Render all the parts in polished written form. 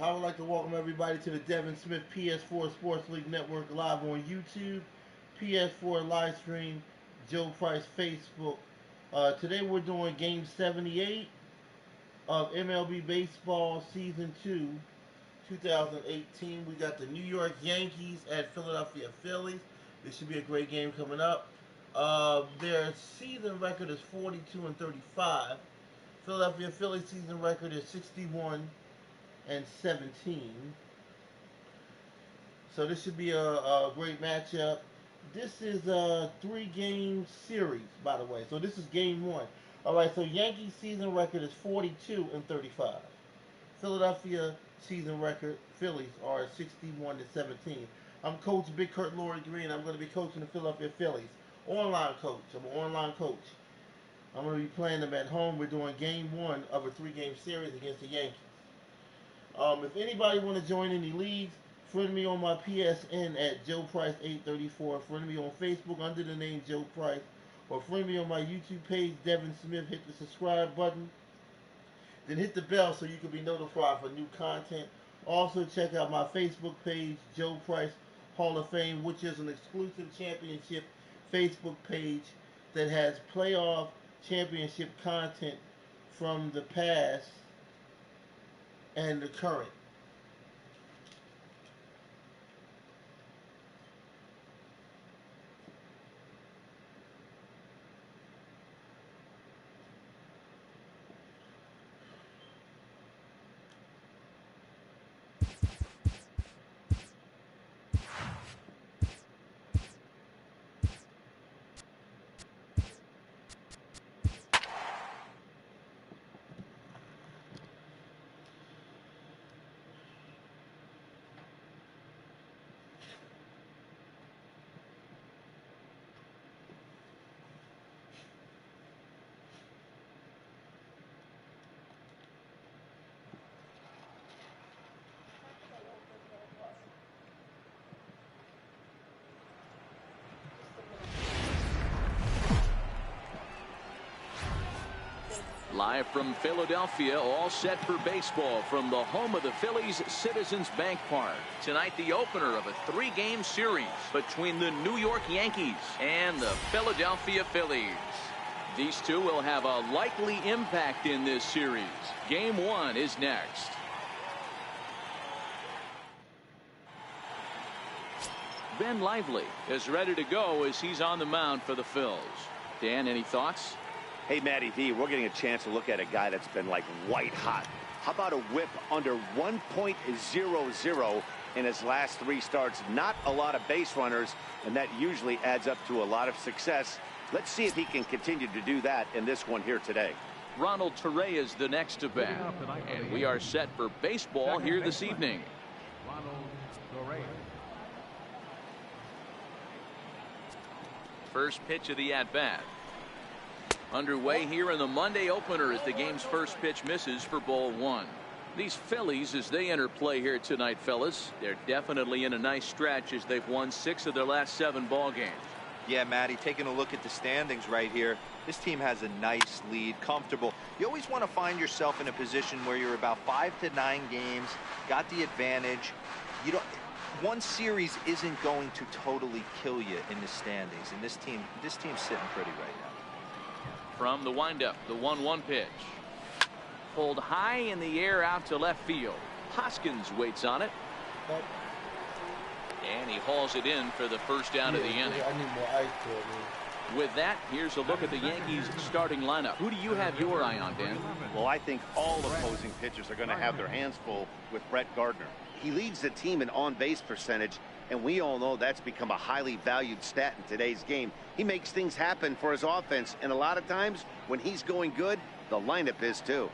I would like to welcome everybody to the Devin Smith PS4 Sports League Network live on YouTube, PS4 live stream, Joe Price Facebook. Today we're doing Game 78 of MLB Baseball Season 2, 2018. We got the New York Yankees at Philadelphia Phillies. This should be a great game coming up. Their season record is 42-35. Philadelphia Phillies season record is 61-17. So this should be a great matchup. This is a three-game series, by the way. So this is game one. All right. So Yankees season record is 42-35. Philadelphia season record, Phillies are 61-17. I'm Coach Big Kurt Lori Green. I'm going to be coaching the Philadelphia Phillies. Online coach. I'm an online coach. I'm going to be playing them at home. We're doing game one of a three-game series against the Yankees. If anybody want to join any leagues, friend me on my PSN at Joe Price 834. Friend me on Facebook under the name Joe Price, or friend me on my YouTube page Devin Smith. Hit the subscribe button, then hit the bell so you can be notified for new content. Also check out my Facebook page Joe Price Hall of Fame, which is an exclusive championship Facebook page that has playoff championship content from the past and the current. Live from Philadelphia, all set for baseball from the home of the Phillies, Citizens Bank Park. Tonight, the opener of a three-game series between the New York Yankees and the Philadelphia Phillies. These two will have a likely impact in this series. Game one is next. Ben Lively is ready to go as he's on the mound for the Phils. Dan, any thoughts? Hey, Matty V, we're getting a chance to look at a guy that's been like white hot. How about a whip under 1.00 in his last three starts? Not a lot of base runners, and that usually adds up to a lot of success. Let's see if he can continue to do that in this one here today. Ronald Torre is the next to bat, and we are set for baseball here this evening. First pitch of the at-bat. Underway here in the Monday opener as the game's first pitch misses for ball one. These Phillies, as they enter play here tonight, fellas, they're definitely in a nice stretch as they've won 6 of their last 7 ball games. Yeah, Matty, taking a look at the standings right here, this team has a nice lead, comfortable. You always want to find yourself in a position where you're about 5 to 9 games, got the advantage. You don't. One series isn't going to totally kill you in the standings, and this team's sitting pretty right now. From the windup, the 1-1 pitch. Pulled high in the air out to left field. Hoskins waits on it. And he hauls it in for the first out of the inning. I need more ice to it, man. With that, here's a look at the Yankees starting lineup. Who do you have your eye on, Dan? Well, I think all opposing pitchers are going to have their hands full with Brett Gardner. He leads the team in on-base percentage, and we all know that's become a highly valued stat in today's game. He makes things happen for his offense, and a lot of times when he's going good, the lineup is too.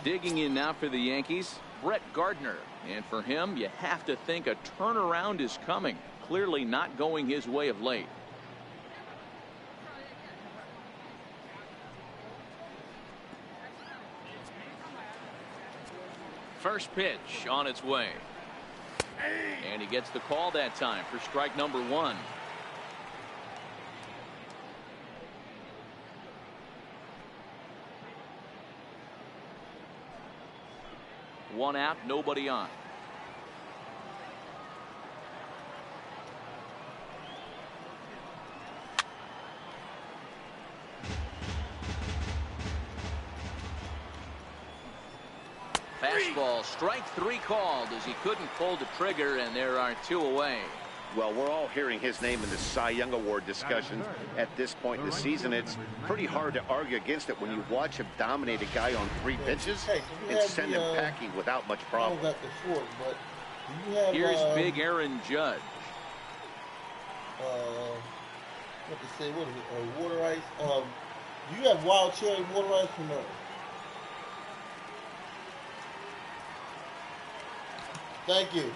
Digging in now for the Yankees, Brett Gardner. And for him, you have to think a turnaround is coming. Clearly not going his way of late. First pitch on its way. And he gets the call that time for strike number 1. 1 out, nobody on. Fastball, strike 3 called as he couldn't pull the trigger, and there are 2 away. Well, we're all hearing his name in the Cy Young Award discussion at this point in the season. It's pretty hard to argue against it when you watch him dominate a guy on 3 pitches and send him packing without much problem. Here's big Aaron Judge. What to say? What is it? Water ice. You have wild cherry water ice from her. Thank you.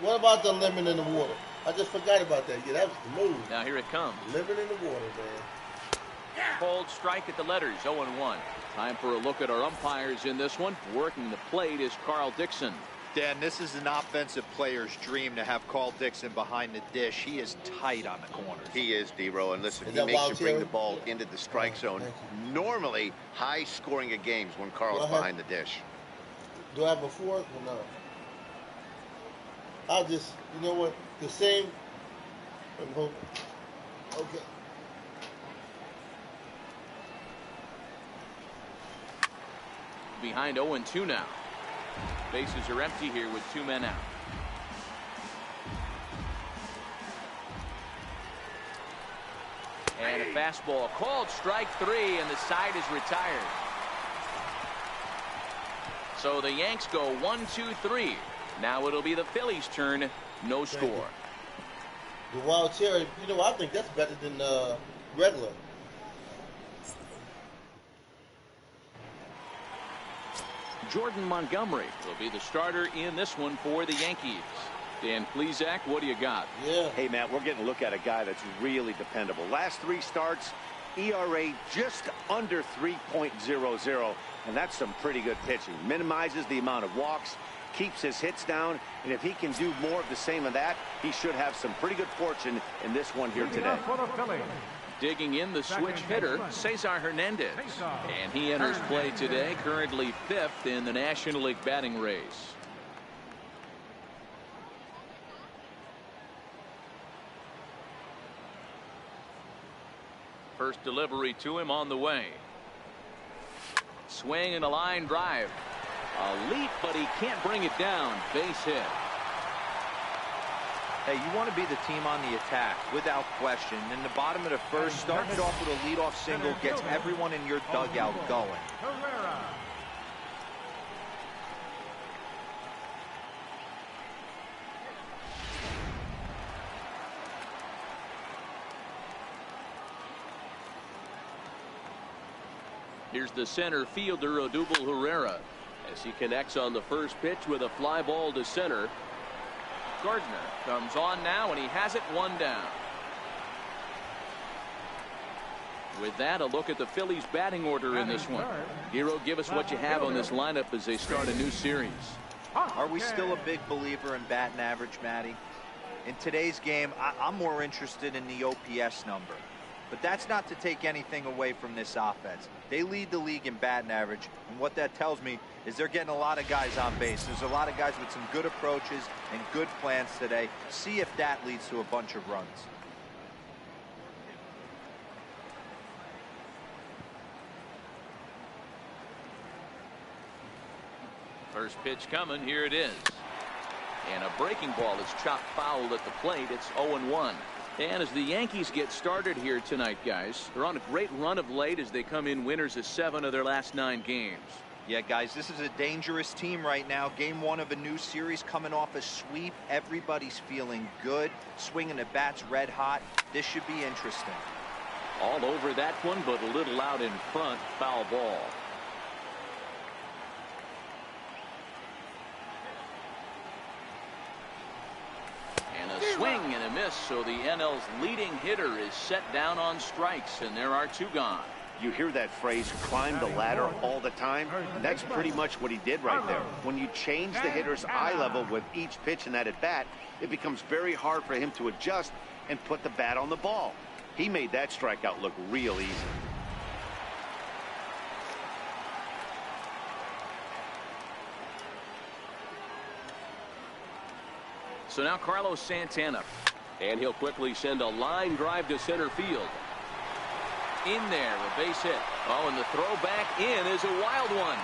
What about the lemon in the water? I just forgot about that. Yeah, that was the move. Now here it comes. Lemon in the water, man. Cold strike at the letters, 0-1. Time for a look at our umpires in this one. Working the plate is Carl Dixon. Dan, this is an offensive player's dream to have Carl Dixon behind the dish. He is tight on the corners. He is, D-Row, and listen, he makes you bring the ball into the strike zone. Normally, high scoring of games when Carl's behind the dish. Do I have a fourth or no? I'll just, you know what, the same. Okay. Behind 0-2 now. Bases are empty here with 2 men out. And a fastball called strike 3, and the side is retired. So the Yanks go 1-2-3. Now it'll be the Phillies' turn. No score. The wild cherry, you know, I think that's better than regular. Jordan Montgomery will be the starter in this one for the Yankees. Dan Plesac, what do you got? Yeah. Hey, Matt, we're getting a look at a guy that's really dependable. Last 3 starts, ERA just under 3.00, and that's some pretty good pitching. Minimizes the amount of walks, keeps his hits down, and if he can do more of the same of that, he should have some pretty good fortune in this one here today. Digging in the switch hitter, Cesar Hernandez. And he enters play today, currently 5th in the National League batting race. First delivery to him on the way. Swing and a line drive. A leap, but he can't bring it down. Base hit. Hey, you want to be the team on the attack, without question. In the bottom of the first, starting it off with a leadoff single gets everyone in your dugout going. Here's the center fielder, Odubel Herrera, as he connects on the first pitch with a fly ball to center. Gardner comes on now, and he has it 1 down. With that, a look at the Phillies batting order in this one. Hero, give us what you have on this lineup as they start a new series. Are we still a big believer in batting average, Matty? In today's game, I'm more interested in the OPS number. But that's not to take anything away from this offense. They lead the league in batting average, and what that tells me is they're getting a lot of guys on base. There's a lot of guys with some good approaches and good plans today. See if that leads to a bunch of runs. First pitch coming. Here it is. And a breaking ball is chopped foul at the plate. It's 0-1. And as the Yankees get started here tonight, guys, they're on a great run of late as they come in winners of 7 of their last 9 games. Yeah, guys, this is a dangerous team right now. Game 1 of a new series, coming off a sweep. Everybody's feeling good, swinging the bats red hot. This should be interesting. All over that one, but a little out in front. Foul ball. Swing and a miss, so the NL's leading hitter is set down on strikes, and there are 2 gone. You hear that phrase, climb the ladder, all the time? That's pretty much what he did right there. When you change the hitter's eye level with each pitch in that at-bat, it becomes very hard for him to adjust and put the bat on the ball. He made that strikeout look real easy. So now Carlos Santana. And he'll quickly send a line drive to center field. In there, a base hit. Oh, and the throw back in is a wild one.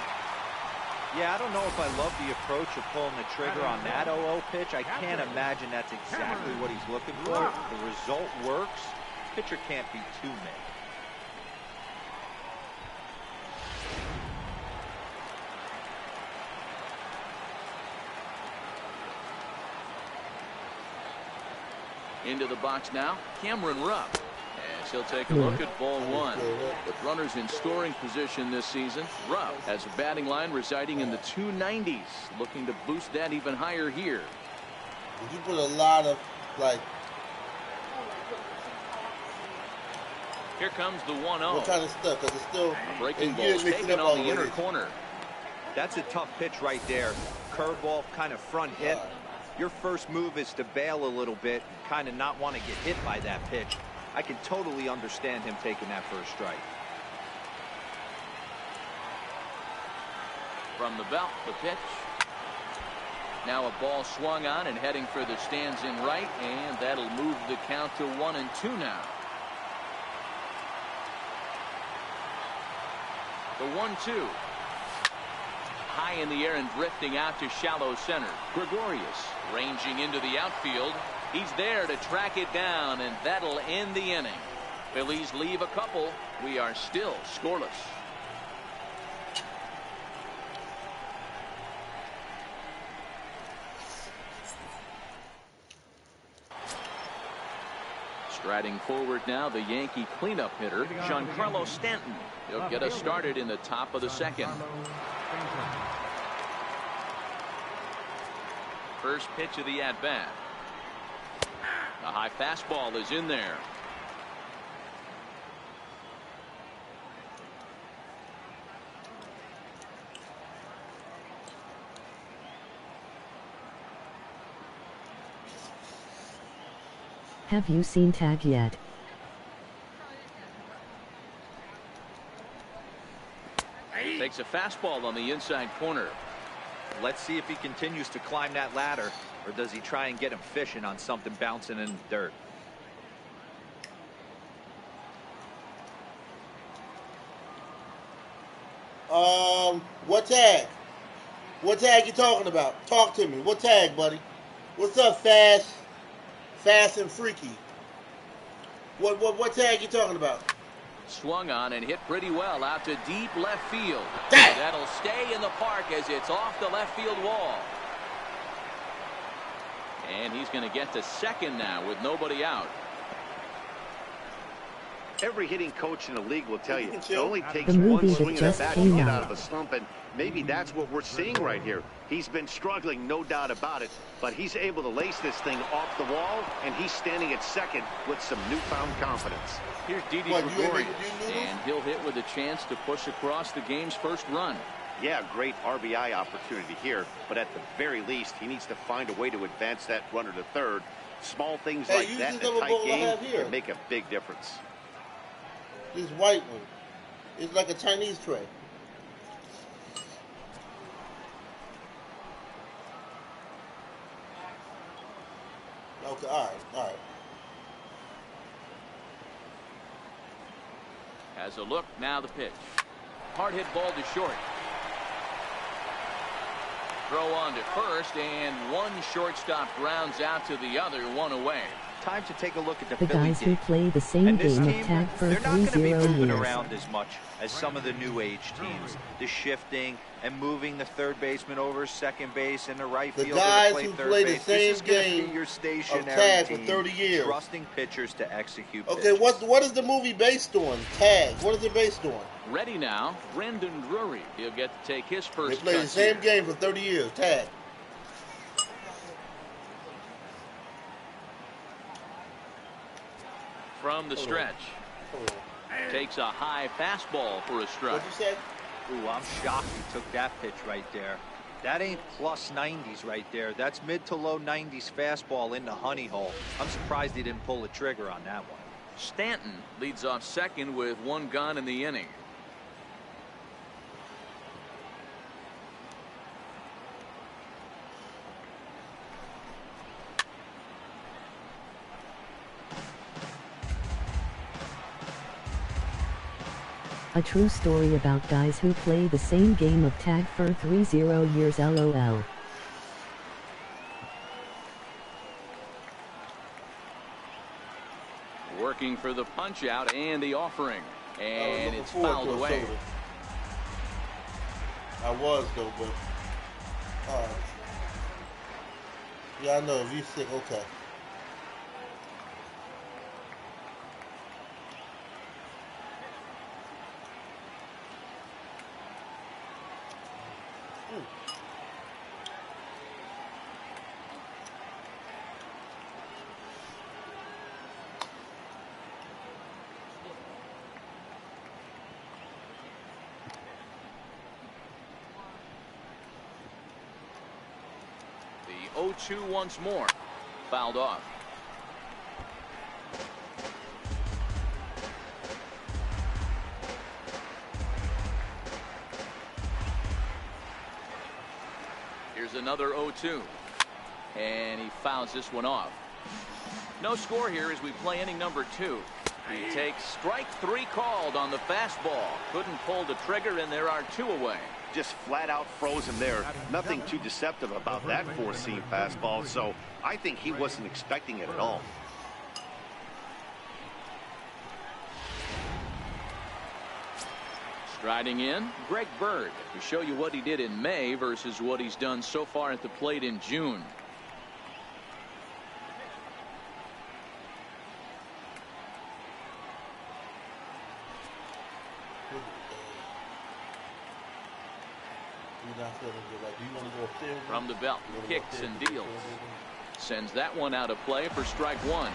Yeah, I don't know if I love the approach of pulling the trigger on that 0-0 pitch. I can't imagine that's exactly what he's looking for. The result works. Pitcher can't be too mad. Into the box now, Cameron Rupp. As he'll take a look at ball one. With runners in scoring position this season, Rupp has a batting line residing in the 290s. Looking to boost that even higher here. You put a lot of, like... Here comes the 1-0. What kind of stuff? Because it's still... A breaking ball taken on the inner corner. That's a tough pitch right there. Curveball, kind of front hit. Your first move is to bail a little bit, kind of not want to get hit by that pitch. I can totally understand him taking that first strike. From the belt, the pitch. Now a ball swung on and heading for the stands in right, and that'll move the count to 1-2 now. The 1-2. High in the air and drifting out to shallow center. Gregorius ranging into the outfield. He's there to track it down, and that'll end the inning. Phillies leave a couple. We are still scoreless. Striding forward now, the Yankee cleanup hitter, Giancarlo Stanton. He'll get us started in the top of the second. First pitch of the at-bat. A high fastball is in there. Have you seen Tag yet? Takes a fastball on the inside corner. Let's see if he continues to climb that ladder, or does he try and get him fishing on something bouncing in the dirt. What tag? What tag you talking about? Talk to me. What tag, buddy? What's up, Fast and freaky? What tag you talking about? Swung on and hit pretty well out to deep left field. Dang. That'll stay in the park as it's off the left field wall. And he's going to get to second now with nobody out. Every hitting coach in the league will tell you it only takes The one movie swing that of just the bat to came get out. out of a slump, and maybe that's what we're seeing right here. He's been struggling, no doubt about it, but he's able to lace this thing off the wall, and he's standing at second with some newfound confidence. Here's Didi Gregorius, and he'll hit with a chance to push across the game's first run. Yeah, great RBI opportunity here, but at the very least, he needs to find a way to advance that runner to third. Small things like that in a tight game can make a big difference. This white one. It's like a Chinese tray. Okay, all right. Has a look, now the pitch. Hard hit ball to short. Throw on to first, and one shortstop grounds out to the other, one away. Time to take a look at the The Philly guys team. who play the same And this game team, of tag for they're not going to be 30 moving years. around as much as some of the new age teams. The shifting and moving the third baseman over second base and the right The fielder guys to play who third play the base. same This is going to game be your of stationary tag for team, 30 years. trusting pitchers to execute Okay, pitches. what is the movie based on? Tag. What is it based on? Ready now, Brendan Drury. He'll get to take his They first play the cuts same here. game for 30 years. Tag. From the stretch. Takes a high fastball for a strike. What'd you say? Ooh, I'm shocked he took that pitch right there. That ain't plus 90s right there. That's mid to low 90s fastball in the honey hole. I'm surprised he didn't pull the trigger on that one. Stanton leads off second with one gone in the inning. A true story about guys who play the same game of tag for 30 years LOL. Working for the punch out and the offering. And it's fouled away. I was though, but yeah, I know if you sick, okay. The 0-2 once more. Fouled off. Here's another 0-2. And he fouls this one off. No score here as we play inning number 2. He takes strike 3 called on the fastball. Couldn't pull the trigger, and there are 2 away. Just flat out froze him there. Nothing too deceptive about that 4-seam fastball, so I think he wasn't expecting it at all. Striding in, Greg Bird, to show you what he did in May versus what he's done so far at the plate in June. From the belt, kicks and deals. Sends that one out of play for strike 1.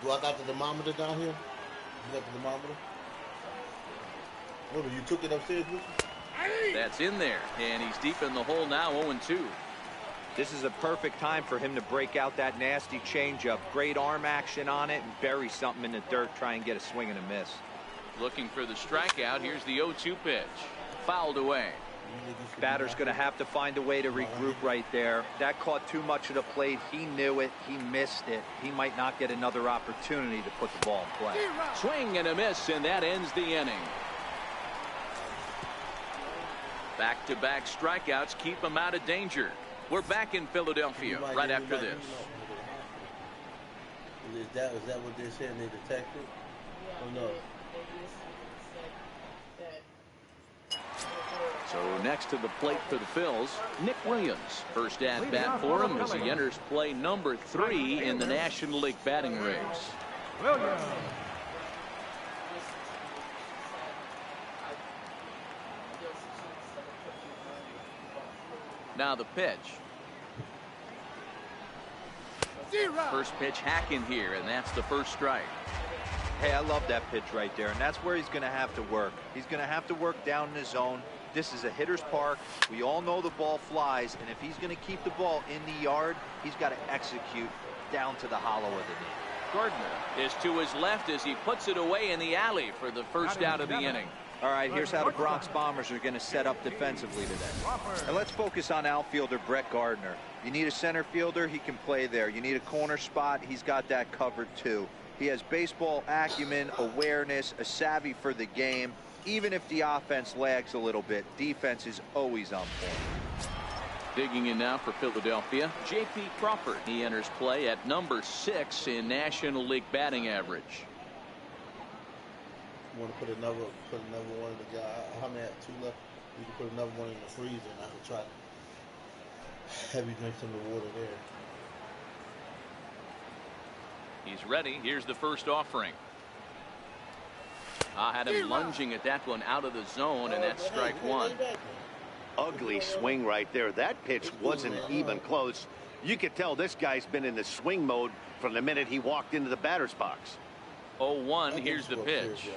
Do I got the thermometer down here? You got the thermometer? What, you took it upstairs with you? That's in there, and he's deep in the hole now, 0-2. This is a perfect time for him to break out that nasty changeup. Great arm action on it and bury something in the dirt. Try and get a swing and a miss. Looking for the strikeout. Here's the 0-2 pitch. Fouled away. Batter's going to have to find a way to regroup right there. That caught too much of the plate. He knew it. He missed it. He might not get another opportunity to put the ball in play. Swing and a miss, and that ends the inning. Back-to-back strikeouts keep him out of danger. We're back in Philadelphia right after this. Is that what they're saying they detected? Or no? So next to the plate for the Phils, Nick Williams. First at bat for him as he enters play number 3 in the National League batting race. Williams. Now the pitch. First pitch hacking here, and that's the first strike. Hey, I love that pitch right there, and that's where he's going to have to work. He's going to have to work down in his zone. This is a hitter's park. We all know the ball flies, and if he's going to keep the ball in the yard, he's got to execute down to the hollow of the knee. Gardner is to his left as he puts it away in the alley for the first out of the inning. All right, here's how the Bronx Bombers are going to set up defensively today. And let's focus on outfielder Brett Gardner. You need a center fielder, he can play there. You need a corner spot, he's got that covered too. He has baseball acumen, awareness, a savvy for the game. Even if the offense lags a little bit, defense is always on point. Digging in now for Philadelphia, J.P. Crawford. He enters play at number 6 in National League batting average. Want to put another one in the guy. How many at 2 left? You can put another one in the freezer, and I can try to have you drink some of the water there. He's ready. Here's the first offering. Had him lunging at that one out of the zone, and that's strike 1. Ugly swing right there. That pitch wasn't even close. You could tell this guy's been in the swing mode from the minute he walked into the batter's box. 0-1. Here's the pitch.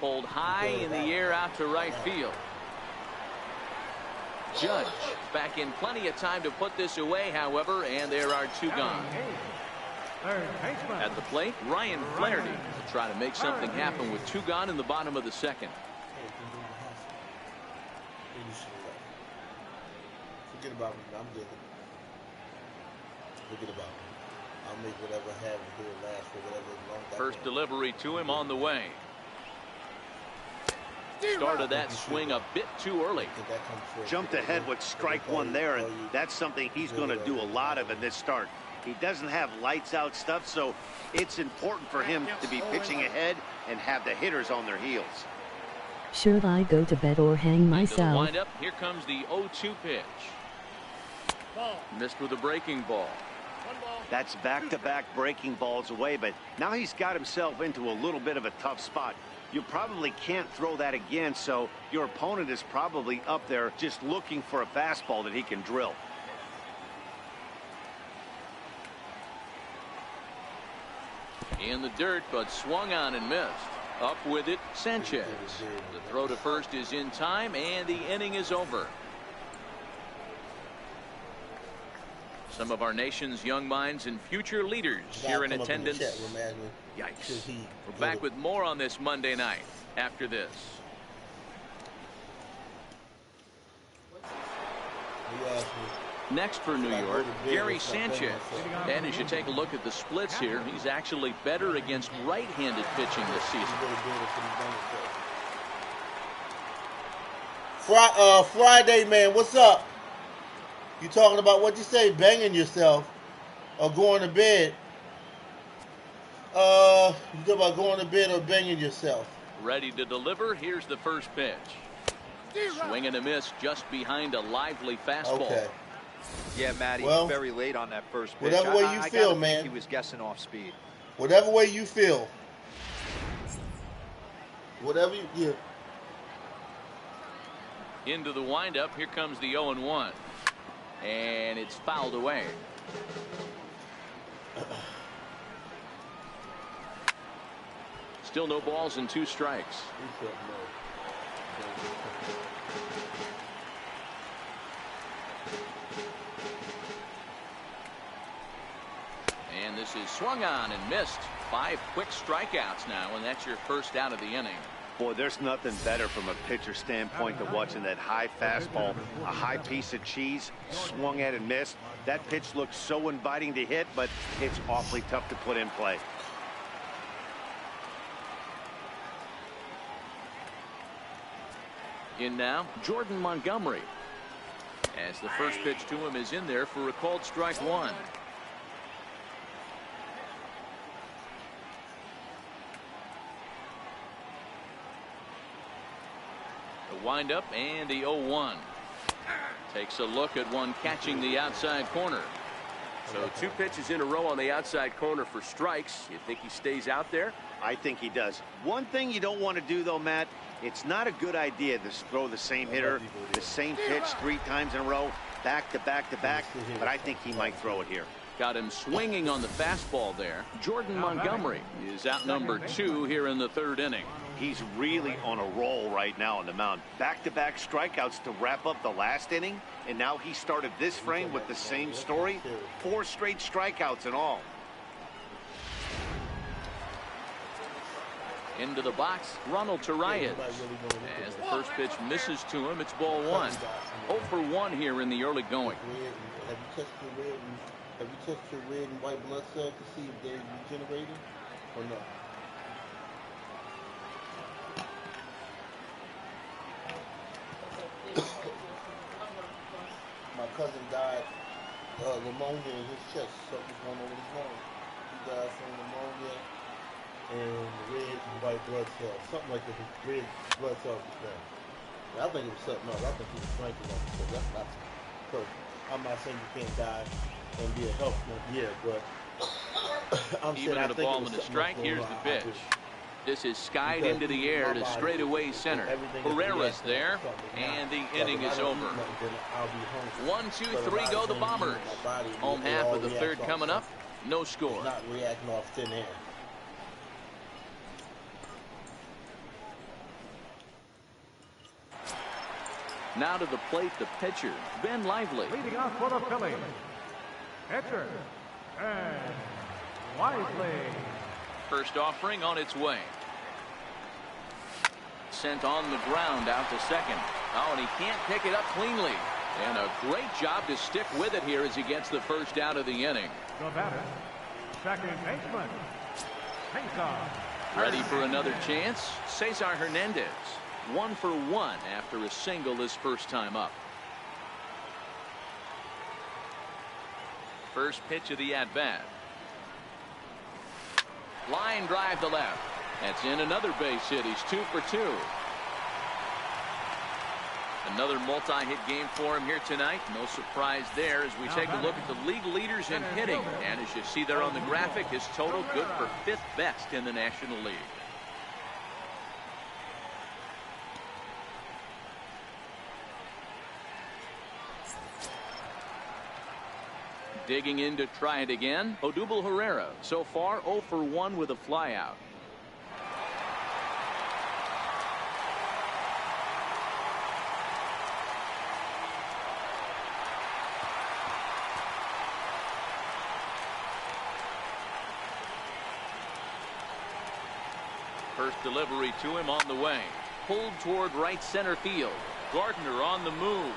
Pulled high in the air out to right field. Judge back in plenty of time to put this away, however, and there are 2 gone. At the plate, Ryan Flaherty to try to make something happen with 2 gone in the bottom of the 2nd. Forget about me. I'm good. Forget about me. I'll make whatever I have here last for whatever long. First delivery to him on the way. Started that swing a bit too early. Jumped ahead with strike one there, and that's something he's going to do a lot of in this start. He doesn't have lights out stuff, so it's important for him to be pitching ahead and have the hitters on their heels. Should I go to bed or hang myself? Wind up. Here comes the 0-2 pitch. Missed with a breaking ball. That's back-to-back breaking balls away, but now he's got himself into a little bit of a tough spot. You probably can't throw that again, so your opponent is probably up there just looking for a fastball that he can drill. In the dirt, but swung on and missed. Up with it, Sanchez. The throw to first is in time, and the inning is over. Some of our nation's young minds and future leaders here in attendance. Yikes. We're back with more on this Monday night after this. Next for New York, Gary Sanchez. And as you take a look at the splits here, he's actually better against right-handed pitching this season. Friday, man, what's up? You talking about what you say, banging yourself or going to bed? You talking about going to bed or banging yourself? Ready to deliver. Here's the first pitch. Swing and a miss just behind a lively fastball. Okay. Yeah, Matty, very late on that first pitch. Whatever way you feel, man. He was guessing off speed. Whatever way you feel. Whatever you feel. Into the windup. Here comes the 0-1. And it's fouled away. Still no balls and 2 strikes. And this is swung on and missed. 5 quick strikeouts now, and that's your first out of the inning. Boy, there's nothing better from a pitcher standpoint than watching that high fastball, a high piece of cheese, swung at and missed. That pitch looks so inviting to hit, but it's awfully tough to put in play. In now, Jordan Montgomery. As the first pitch to him is in there for a called strike 1. The windup and the 0-1. Takes a look at one catching the outside corner. So 2 pitches in a row on the outside corner for strikes. You think he stays out there? I think he does. One thing you don't want to do, though, Matt, it's not a good idea to throw the same hitter, the same pitch 3 times in a row, back to back to back, but I think he might throw it here. Got him swinging on the fastball there. Jordan Montgomery is out number 2 here in the 3rd inning. He's really on a roll right now on the mound. Back-to-back strikeouts to wrap up the last inning, and now he started this frame with the same story. 4 straight strikeouts in all. Into the box, Ronald Torreyes. As the first pitch misses to him, it's ball 1. 0 for 1 here in the early going. Have you touched your red and white blood cells to see if they're regenerating or no? My cousin died pneumonia in his chest. Something's going on with his lung. He died from pneumonia and red and white blood cells. Something like that. His red blood cells was down. I think it was something else. I think he was drinking on it. So that's not perfect. I'm not saying you can't die and be a health nut, yeah, but I'm even saying at a ball and a strike. Here's the pitch. This is skied into the air to straightaway center. Herrera's there, and the inning is over. 1, 2, 3 go the Bombers. Home half of the 3rd coming up. No score. Not reacting off thin air. Now to the plate, the pitcher, Ben Lively. Leading off for the Phillies, pitcher, Ben Lively. First offering on its way. Sent on the ground out to second. Oh, and he can't pick it up cleanly. And a great job to stick with it here as he gets the first out of the inning. The batter, second baseman, Cesar. Ready for another chance? Cesar Hernandez. 1 for 1 after a single his first time up. First pitch of the at-bat. Line drive to left. That's in another base hit. He's 2 for 2. Another multi-hit game for him here tonight. No surprise there as we take a look at the league leaders in hitting. And as you see there on the graphic, his total good for 5th best in the National League. Digging in to try it again, Odubel Herrera. So far 0 for 1 with a flyout. First delivery to him on the way. Pulled toward right center field. Gardner on the move.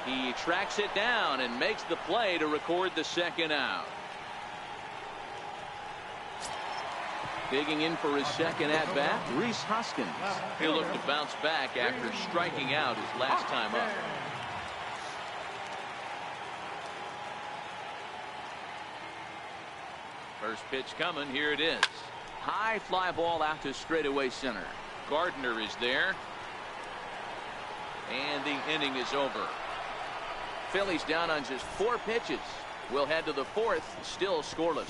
He tracks it down and makes the play to record the second out. Digging in for his second at-bat, Rhys Hoskins. He'll look to bounce back after striking out his last time up. First pitch coming. Here it is. High fly ball out to straightaway center. Gardner is there. And the inning is over. Phillies down on just 4 pitches. We'll head to the 4th, still scoreless.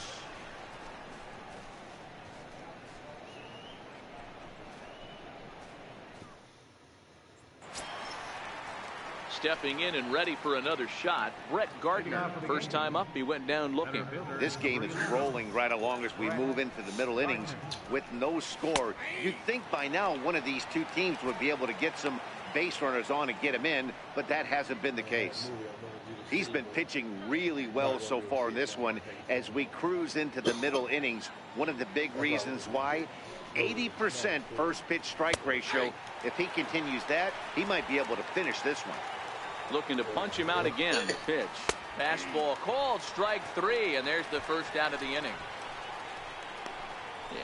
Stepping in and ready for another shot, Brett Gardner. First time up, he went down looking. This game is rolling right along as we move into the middle innings with no score. You'd think by now one of these two teams would be able to get some base runners on and get him in, but that hasn't been the case. He's been pitching really well so far in this one as we cruise into the middle innings. One of the big reasons why, 80% first pitch strike ratio. If he continues that, he might be able to finish this one. Looking to punch him out again. The pitch. Fastball called, strike 3, and there's the first out of the inning.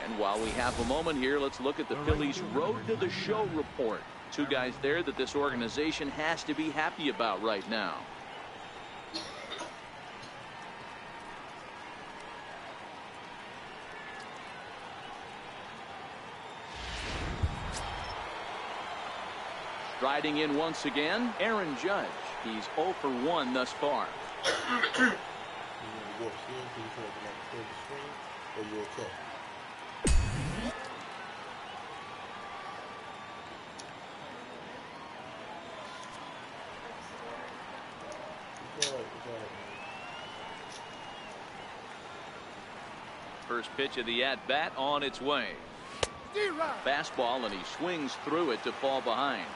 And while we have a moment here, let's look at the Phillies' road to the show report. 2 guys there that this organization has to be happy about right now. Striding in once again, Aaron Judge. He's 0 for 1 thus far. First pitch of the at-bat on its way. Fastball, and he swings through it to fall behind.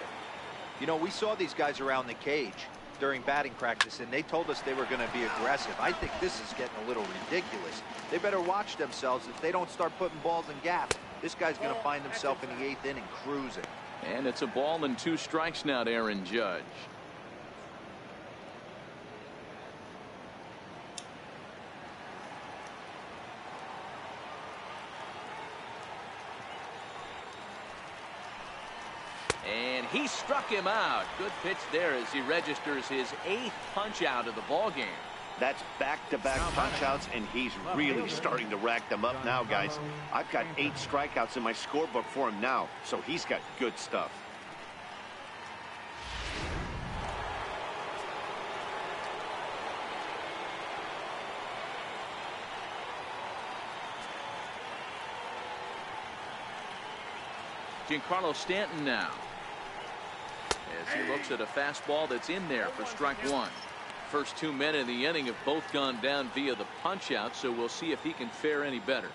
You know, we saw these guys around the cage during batting practice, and they told us they were going to be aggressive. I think this is getting a little ridiculous. They better watch themselves. If they don't start putting balls in gaps, this guy's going to find himself in the 8th inning cruising. And it's a ball and 2 strikes now to Aaron Judge. And he struck him out. Good pitch there as he registers his 8th punch out of the ball game. That's back-to-back punch-outs, and he's really starting to rack them up now, guys. I've got 8 strikeouts in my scorebook for him now, so he's got good stuff. Giancarlo Stanton now, as he looks at a fastball that's in there for strike 1. First 2 men in the inning have both gone down via the punch out, so we'll see if he can fare any better.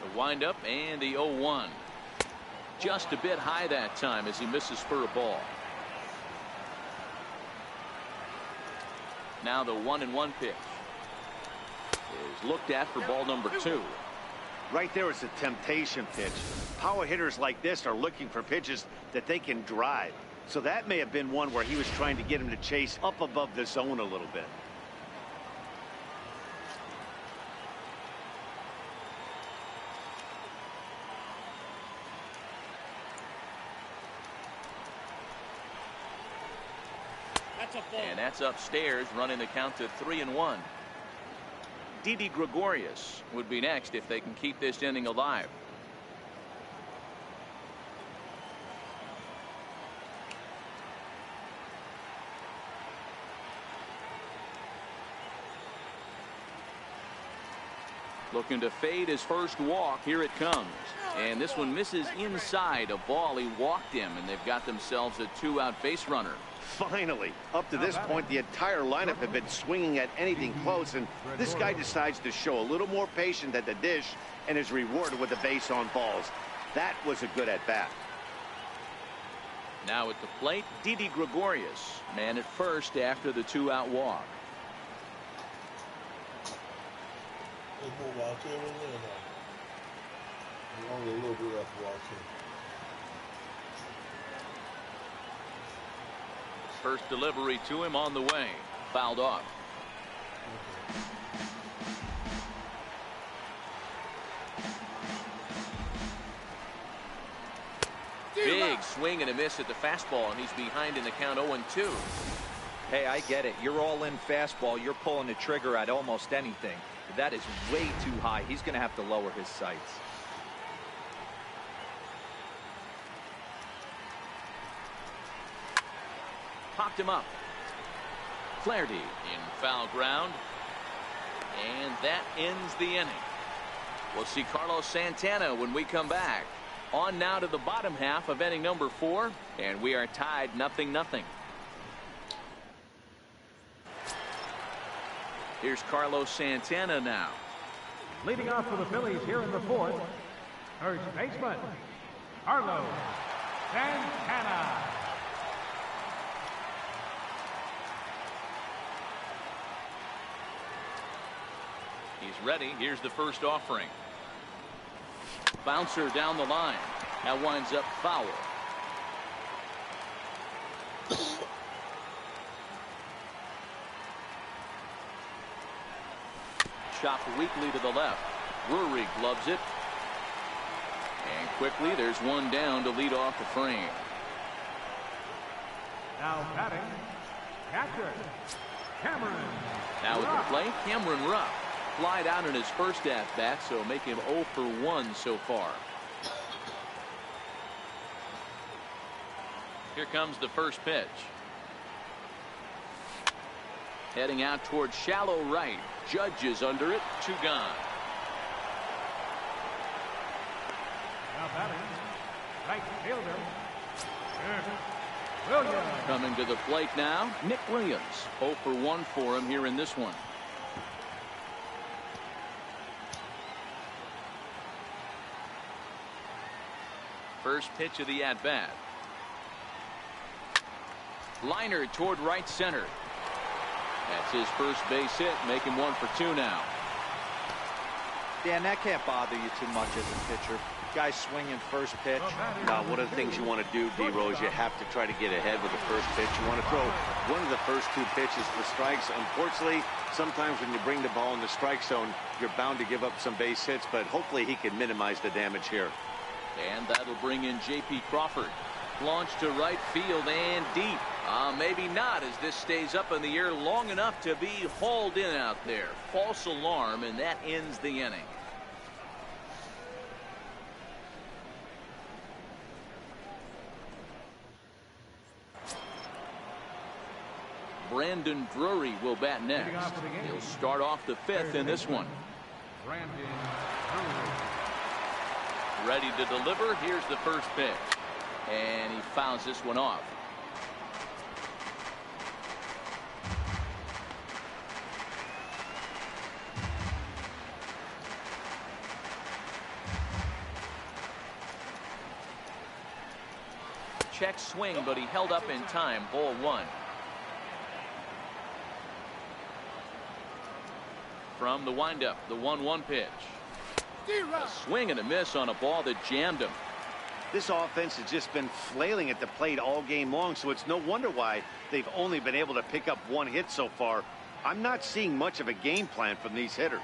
The windup and the 0-1. just a bit high that time as he misses for a ball. Now the 1-1 pitch is looked at for ball number 2. Right there is a temptation pitch. Power hitters like this are looking for pitches that they can drive. So that may have been one where he was trying to get him to chase up above the zone a little bit. And that's upstairs, running the count to 3-1. Didi Gregorius would be next if they can keep this inning alive. Looking to fade his first walk. Here it comes. And this one misses inside a ball. He walked him, and they've got themselves a 2-out base runner. Finally, up to this point, the entire lineup had been swinging at anything close, and this guy decides to show a little more patience at the dish and is rewarded with a base on balls. That was a good at-bat. Now at the plate, Didi Gregorius, man at first after the 2-out walk. Only a little bit left watching. First delivery to him on the way. Fouled off. Big swing and a miss at the fastball, and he's behind in the count 0-2. Hey, I get it. You're all in fastball. You're pulling the trigger at almost anything. That is way too high. He's going to have to lower his sights. Popped him up. Flaherty in foul ground. And that ends the inning. We'll see Carlos Santana when we come back. On now to the bottom half of inning number 4. And we are tied 0-0. Here's Carlos Santana now. Leading off for the Phillies here in the 4th, first baseman, Carlos Santana. He's ready. Here's the first offering. Bouncer down the line. That winds up foul. Chopped weakly to the left. Drury gloves it. And quickly there's one down to lead off the frame. Now batting, catcher, Cameron. Now at the plate, Cameron Rupp. Flied out in his first at-bat, so make him 0 for 1 so far. Here comes the first pitch. Heading out towards shallow right. Judge is under it. 2 gone. Now batting, right fielder, Williams. Coming to the plate now, Nick Williams. 0 for 1 for him here in this one. First pitch of the at-bat. Liner toward right center. That's his first base hit, making 1 for 2 now. Dan, that can't bother you too much as a pitcher. Guys swinging first pitch. Now, one of the things you want to do, D-Rose, you have to try to get ahead with the first pitch. You want to throw one of the first 2 pitches for strikes. Unfortunately, sometimes when you bring the ball in the strike zone, you're bound to give up some base hits, but hopefully he can minimize the damage here. And that'll bring in J.P. Crawford. Launched to right field and deep. Maybe not, as this stays up in the air long enough to be hauled in out there. False alarm, and that ends the inning. Brandon Drury will bat next. He'll start off the 5th in this one. Brandon Drury. Ready to deliver. Here's the first pitch. And he fouls this one off. check swing, but he held up in time. Ball 1. From the windup, the 1-1 pitch. A swing and a miss on a ball that jammed him. This offense has just been flailing at the plate all game long, so it's no wonder why they've only been able to pick up 1 hit so far. I'm not seeing much of a game plan from these hitters.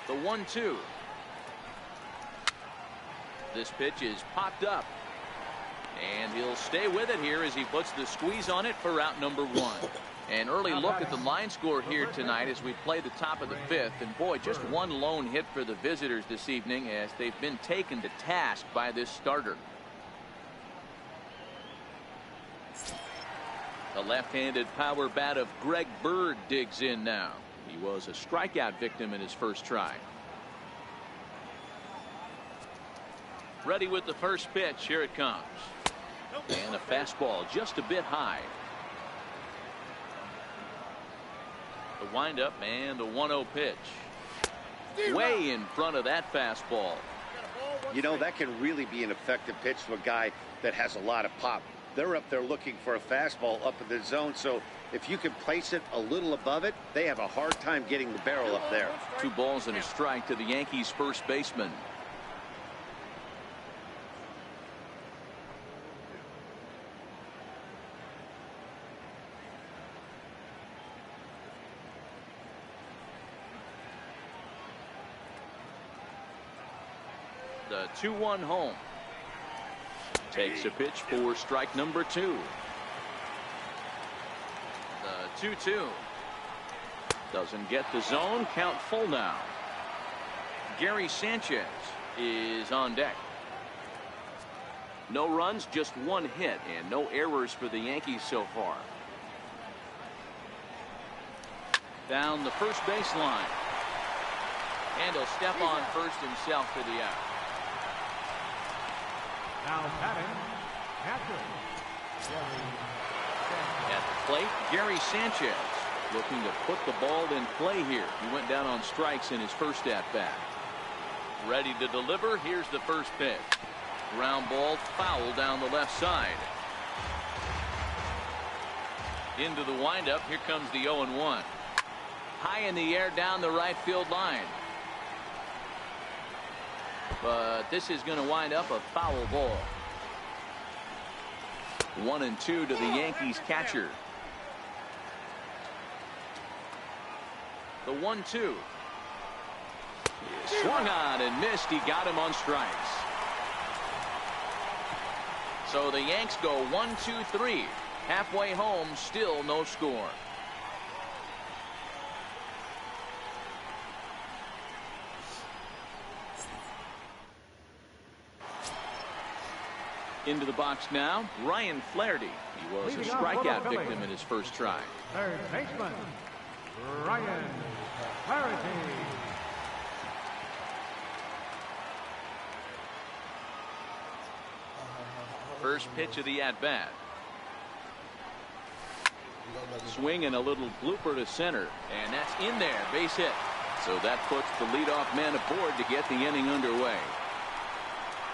The 1-2. This pitch is popped up. And he'll stay with it here as he puts the squeeze on it for out number 1. An early look at the line score here tonight as we play the top of the 5th. And boy, just 1 lone hit for the visitors this evening as they've been taken to task by this starter. The left-handed power bat of Greg Bird digs in now. He was a strikeout victim in his first try. Ready with the first pitch. Here it comes. And a fastball just a bit high. The windup and the 1-0 pitch. Way in front of that fastball. You know, that can really be an effective pitch to a guy that has a lot of pop. They're up there looking for a fastball up in the zone, so if you can place it a little above it, they have a hard time getting the barrel up there. 2 balls and a strike to the Yankees first baseman. The 2-1 home. Takes a pitch for strike number 2. The 2-2. Doesn't get the zone. Count full now. Gary Sanchez is on deck. No runs, just 1 hit, and no errors for the Yankees so far. Down the first baseline. And he'll step on first himself for the out. Now batting, catcher. At the plate, Gary Sanchez looking to put the ball in play here. He went down on strikes in his first at-bat. Ready to deliver. Here's the first pitch. Ground ball foul down the left side. Into the windup. Here comes the 0-1. High in the air down the right field line. But this is going to wind up a foul ball. 1-2 to the Yankees catcher. The 1-2. Swung on and missed. He got him on strikes. So the Yanks go 1-2-3. Halfway home, still no score. Into the box now, Ryan Flaherty. He was a strikeout victim in his first try. Third baseman, Ryan Flaherty. First pitch of the at-bat. Swing and a little blooper to center, and that's in there, base hit. So that puts the leadoff man aboard to get the inning underway.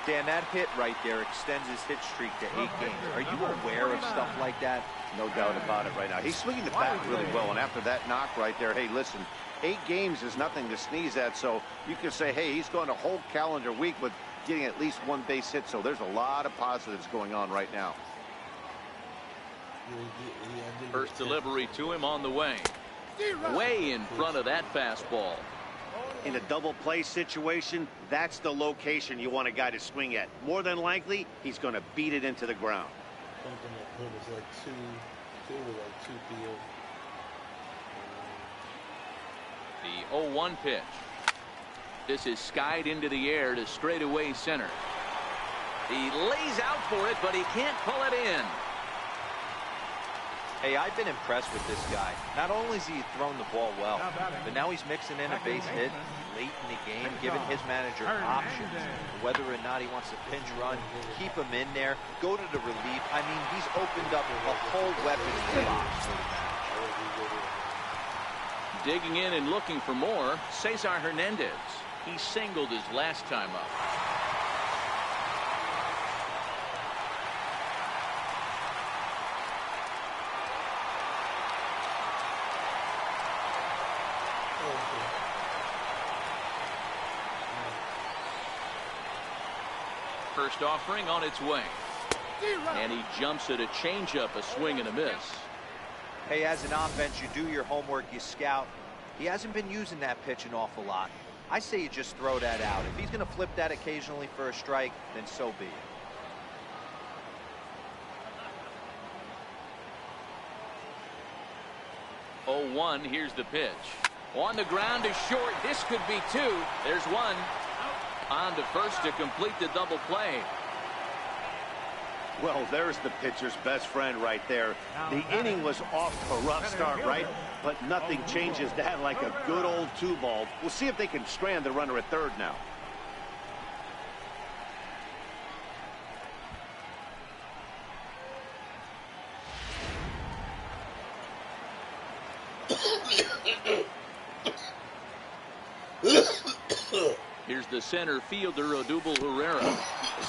Dan, that hit right there extends his hit streak to 8 games. Are you aware of stuff like that? No doubt about it right now. He's swinging the bat really well, and after that knock right there, hey, listen, 8 games is nothing to sneeze at, so you can say, hey, he's going a whole calendar week with getting at least 1 base hit, so there's a lot of positives going on right now. First delivery to him on the way. Way in front of that fastball. In a double play situation, that's the location you want a guy to swing at. More than likely, he's going to beat it into the ground. Something that was like two field. The 0-1 pitch. This is skied into the air to straightaway center. He lays out for it, but he can't pull it in. Hey, I've been impressed with this guy. Not only has he thrown the ball well, but now he's mixing in a base hit late in the game, giving his manager options. Whether or not he wants to pinch run, keep him in there, go to the relief. I mean, he's opened up a whole weapons box for the manager. Digging in and looking for more, Cesar Hernandez. He singled his last time up. First offering on its way. And he jumps at a changeup, a swing and a miss. Hey, as an offense, you do your homework, you scout. He hasn't been using that pitch an awful lot. I say you just throw that out. If he's going to flip that occasionally for a strike, then so be it. Oh, 1, here's the pitch. On the ground is short. This could be 2. There's 1. On to first to complete the double play. Well, there's the pitcher's best friend right there. The inning was off to a rough start, right? But nothing changes that like a good old 2-ball. We'll see if they can strand the runner at third now. Here's the center fielder, Odubel Herrera.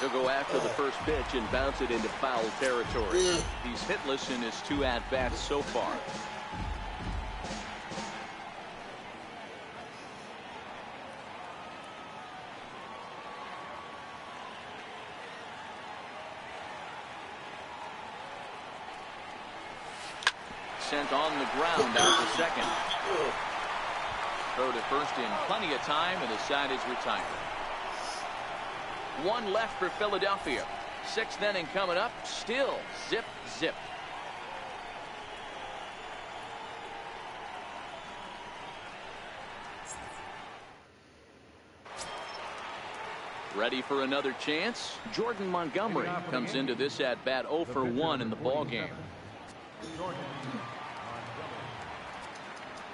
He'll go after the first pitch and bounce it into foul territory. He's hitless in his 2 at-bats so far. Sent on the ground out to second. Throw to first in plenty of time, and the side is retired. 1 left for Philadelphia. 6th inning coming up. Still zip, zip. Ready for another chance? Jordan Montgomery comes into this at-bat 0 for 1 in the ballgame.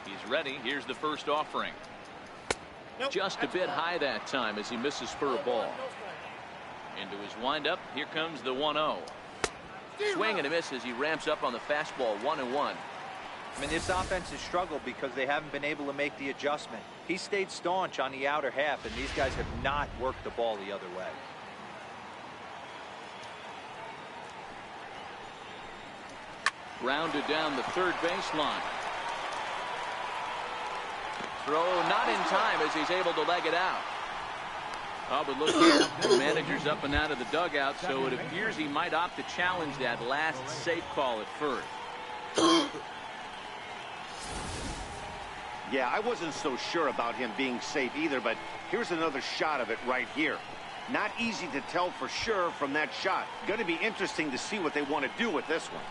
He's ready. Here's the first offering. Just a bit high that time as he misses for a ball. Into his windup. Here comes the 1-0. Swing and a miss as he ramps up on the fastball. 1-1. I mean, this offense has struggled because they haven't been able to make the adjustment. He stayed staunch on the outer half, and these guys have not worked the ball the other way. Grounded down the third baseline. Throw not in time as he's able to leg it out. Oh, but look here, the manager's up and out of the dugout, so it appears he might opt to challenge that last safe call at first. Yeah, I wasn't so sure about him being safe either, but here's another shot of it right here. Not easy to tell for sure from that shot. Going to be interesting to see what they want to do with this one.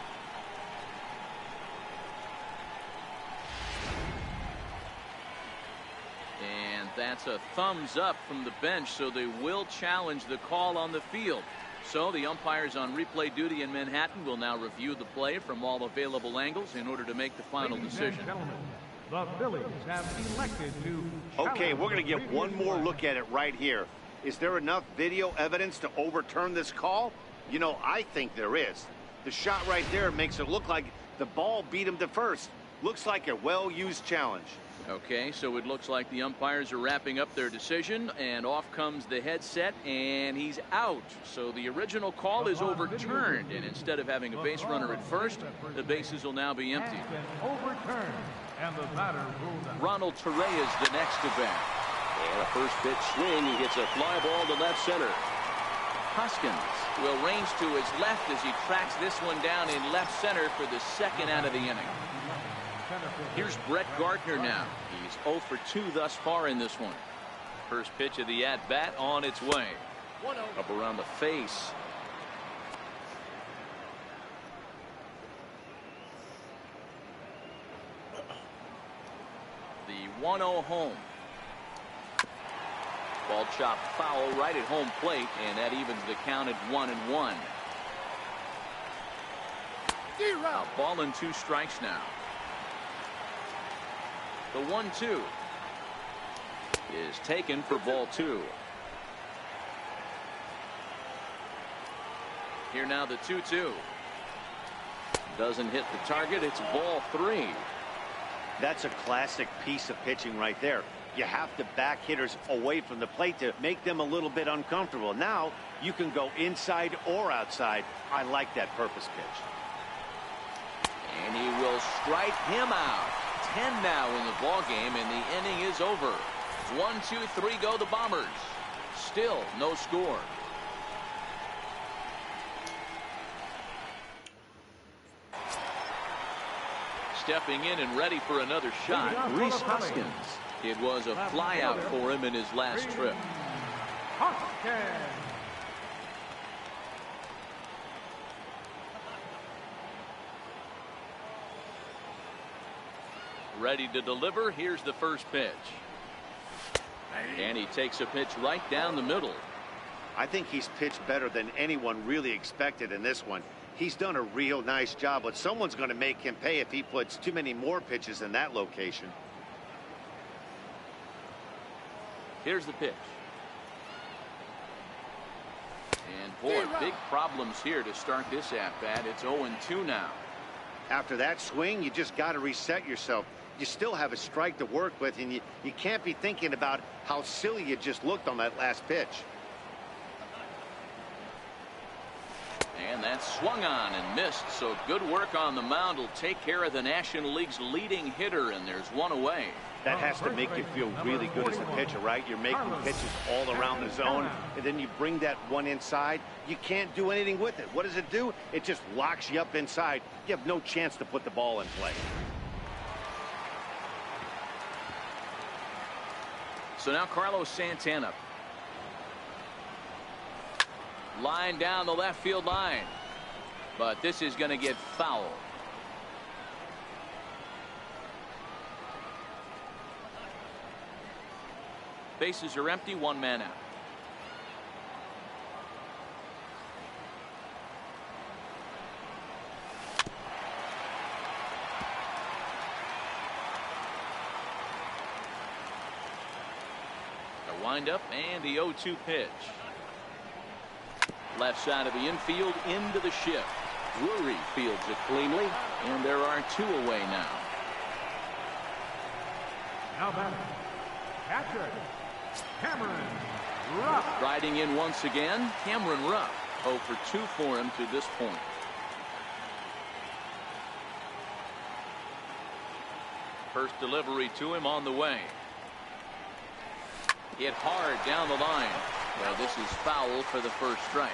That's a thumbs up from the bench, so they will challenge the call on the field. So the umpires on replay duty in Manhattan will now review the play from all available angles in order to make the final decision. The Phillies have elected to. Okay, we're going to get one more look at it right here. Is there enough video evidence to overturn this call? You know, I think there is. The shot right there makes it look like the ball beat him to first. Looks like a well-used challenge. Okay, so it looks like the umpires are wrapping up their decision, and off comes the headset, and he's out. So the original call is overturned, and instead of having a base runner at first, the bases will now be empty. Overturned, and the batter ruled out. Ronald Torre is the next to bat. And a first pitch swing. He hits a fly ball to left center. Hoskins will range to his left as he tracks this one down in left center for the second out of the inning. Here's Brett Gardner now. He's 0 for 2 thus far in this one. First pitch of the at-bat on its way. Up around the face. The 1-0 home. Ball chopped foul right at home plate, and that evens the count at 1-1. A ball and 2 strikes now. The 1-2 is taken for ball 2. Here now the 2-2. Doesn't hit the target. It's ball 3. That's a classic piece of pitching right there. You have to back hitters away from the plate to make them a little bit uncomfortable. Now you can go inside or outside. I like that purpose pitch. And he will strike him out. 10 now in the ball game, and the inning is over. 1, 2, 3 go the Bombers. Still no score. Stepping in and ready for another shot, Rhys Hoskins. It was a flyout for him in his last trip. Ready to deliver. Here's the first pitch. And he takes a pitch right down the middle. I think he's pitched better than anyone really expected in this one. He's done a real nice job, but someone's going to make him pay if he puts too many more pitches in that location. Here's the pitch. And boy, big problems here to start this at-bat. It's 0-2 now. After that swing, you just got to reset yourself. You still have a strike to work with, and you can't be thinking about how silly you just looked on that last pitch. And that's swung on and missed, so good work on the mound will take care of the National League's leading hitter, and there's one away. That has to make you feel really good as a pitcher, right? You're making pitches all around the zone, and then you bring that one inside. You can't do anything with it. What does it do? It just locks you up inside. You have no chance to put the ball in play. So now Carlos Santana. Line down the left field line. But this is going to get foul. Bases are empty, 1 man out. The windup and the 0-2 pitch. Left side of the infield into the shift. Drury fields it cleanly, and there are 2 away now. Now batting, catcher, Cameron Rupp. Riding in once again, Cameron Rupp. 0 for 2 for him to this point. First delivery to him on the way. Hit hard down the line. Well, this is foul for the first strike.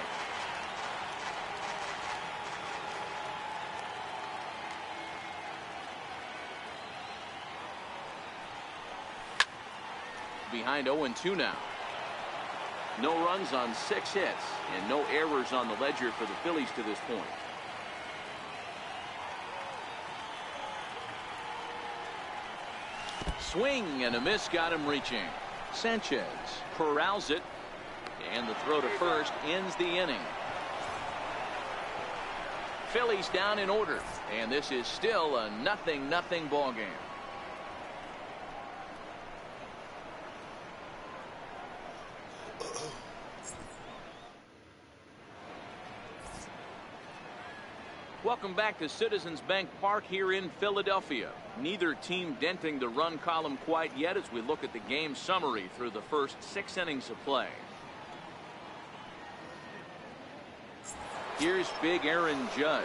Behind 0-2 now. No runs on 6 hits and no errors on the ledger for the Phillies to this point. Swing and a miss got him reaching. Sanchez corrals it, and the throw to first ends the inning. Phillies down in order, and this is still a 0-0 ball game. Welcome back to Citizens Bank Park here in Philadelphia. Neither team denting the run column quite yet as we look at the game summary through the first 6 innings of play. Here's big Aaron Judge.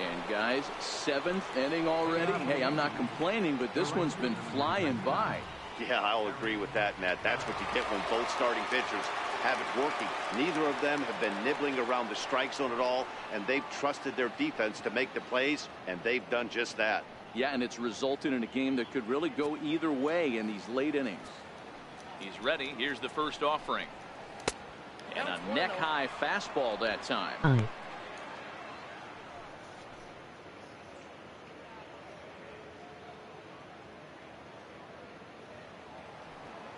And guys, 7th inning already. Hey, I'm not complaining, but this one's been flying by. Yeah, I'll agree with that, Matt. That's what you get when both starting pitchers have it working. Neither of them have been nibbling around the strike zone at all, and they've trusted their defense to make the plays, and they've done just that. Yeah, and it's resulted in a game that could really go either way in these late innings. He's ready. Here's the first offering. And a neck-high fastball that time.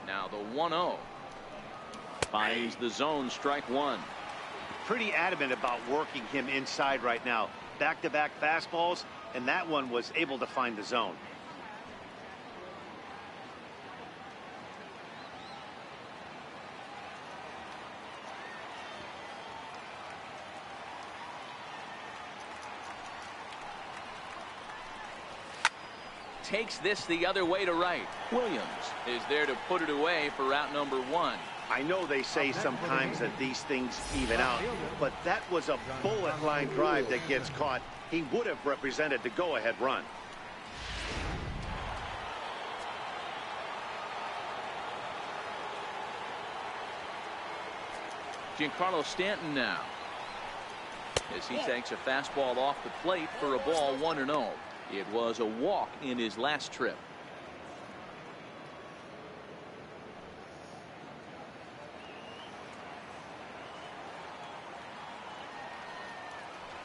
Now the 1-0. Finds the zone, strike 1. Pretty adamant about working him inside right now. back-to-back fastballs, and that one was able to find the zone. Takes this the other way to right. Williams is there to put it away for out number 1. I know they say sometimes that these things even out, but that was a bullet line drive that gets caught. He would have represented the go-ahead run. Giancarlo Stanton now, as he takes a fastball off the plate for a ball 1-0. It was a walk in his last trip.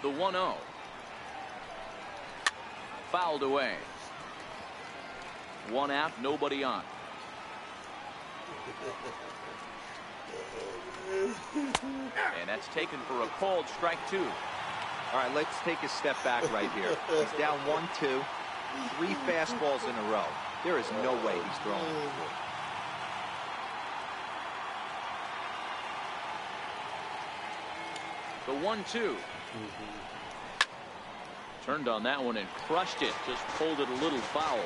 The 1-0. Fouled away. 1 out, nobody on. And that's taken for a called strike 2. All right, let's take a step back right here. He's down 1-2, 3 fastballs in a row. There is no way he's throwing it. The 1-2. Turned on that one and crushed it. Just pulled it a little foul.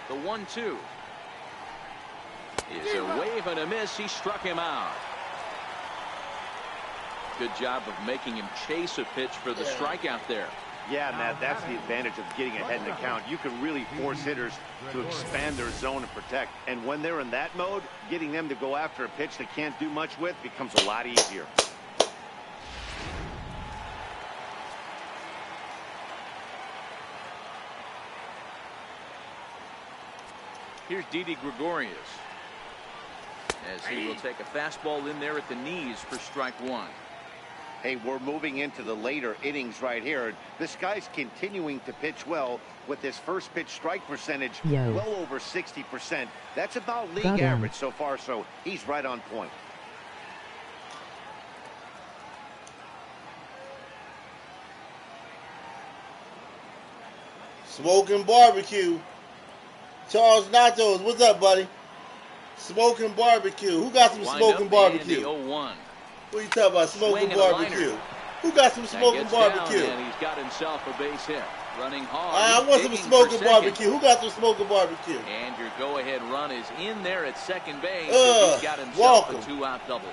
The 1-2 is a wave and a miss. He struck him out. Good job of making him chase a pitch for the strikeout there. Yeah, Matt, that's the advantage of getting ahead in the count. You can really force hitters to expand their zone and protect. And when they're in that mode, getting them to go after a pitch they can't do much with becomes a lot easier. Here's Didi Gregorius, as he will take a fastball in there at the knees for strike 1. Hey, we're moving into the later innings right here. This guy's continuing to pitch well with his first pitch strike percentage well over 60%. That's about league average so far, so he's right on point. Smoking barbecue. Charles Nachos, what's up, buddy? Smoking barbecue. Who got some smoking barbecue? 0-1. What are you talking about? Smoking barbecue. Who got some smoking barbecue? And he's got himself a base hit. Running hard. I want some smoking barbecue. Who got some smoking barbecue? And your go-ahead run is in there at second base. He's got himself a 2-out double.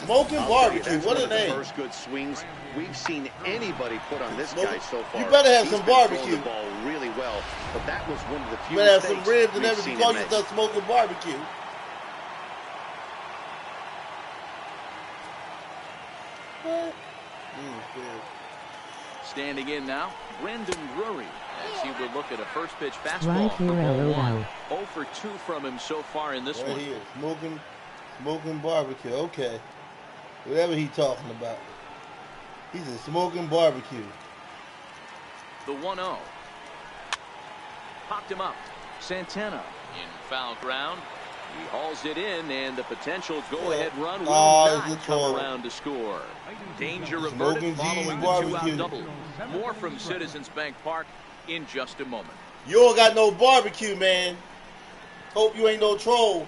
Smoking barbecue. What a name. First good swings we've seen anybody put on this guy so far. You better have some barbecue. The ball really well, but that was one of the few. You better have some ribs and everything. Call yourself smoking barbecue. Standing in now, Brendan Drury, as he would look at a first pitch fastball. Right here, LOL. 0 for 2 from him so far in this one. Here, smoking barbecue. Okay, whatever he talking about. He's a smoking barbecue. The 1-0. Popped him up. Santana in foul ground. He hauls it in, and the potential go-ahead run will not come around to score. Danger averted following the 2-out double. More from Citizens Bank Park in just a moment. You don't got no barbecue, man. Hope you ain't no troll.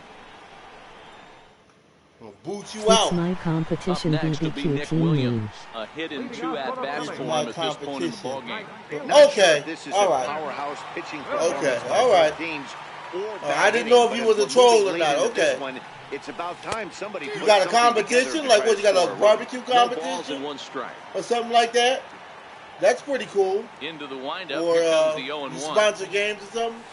I'll boot you out. It's my competition BBQ team name. A hit in 2 at-bats for him at this point in the ballgame. Okay, all right. Powerhouse pitching. Okay, all right. I didn't know if you was a troll or not. Okay. It's about time somebody. You got a competition? Like what? You got a barbecue competition? 2 balls and 1 strike. Or something like that? That's pretty cool. Into the windup. Or Here comes the 0-1. you sponsor games or something?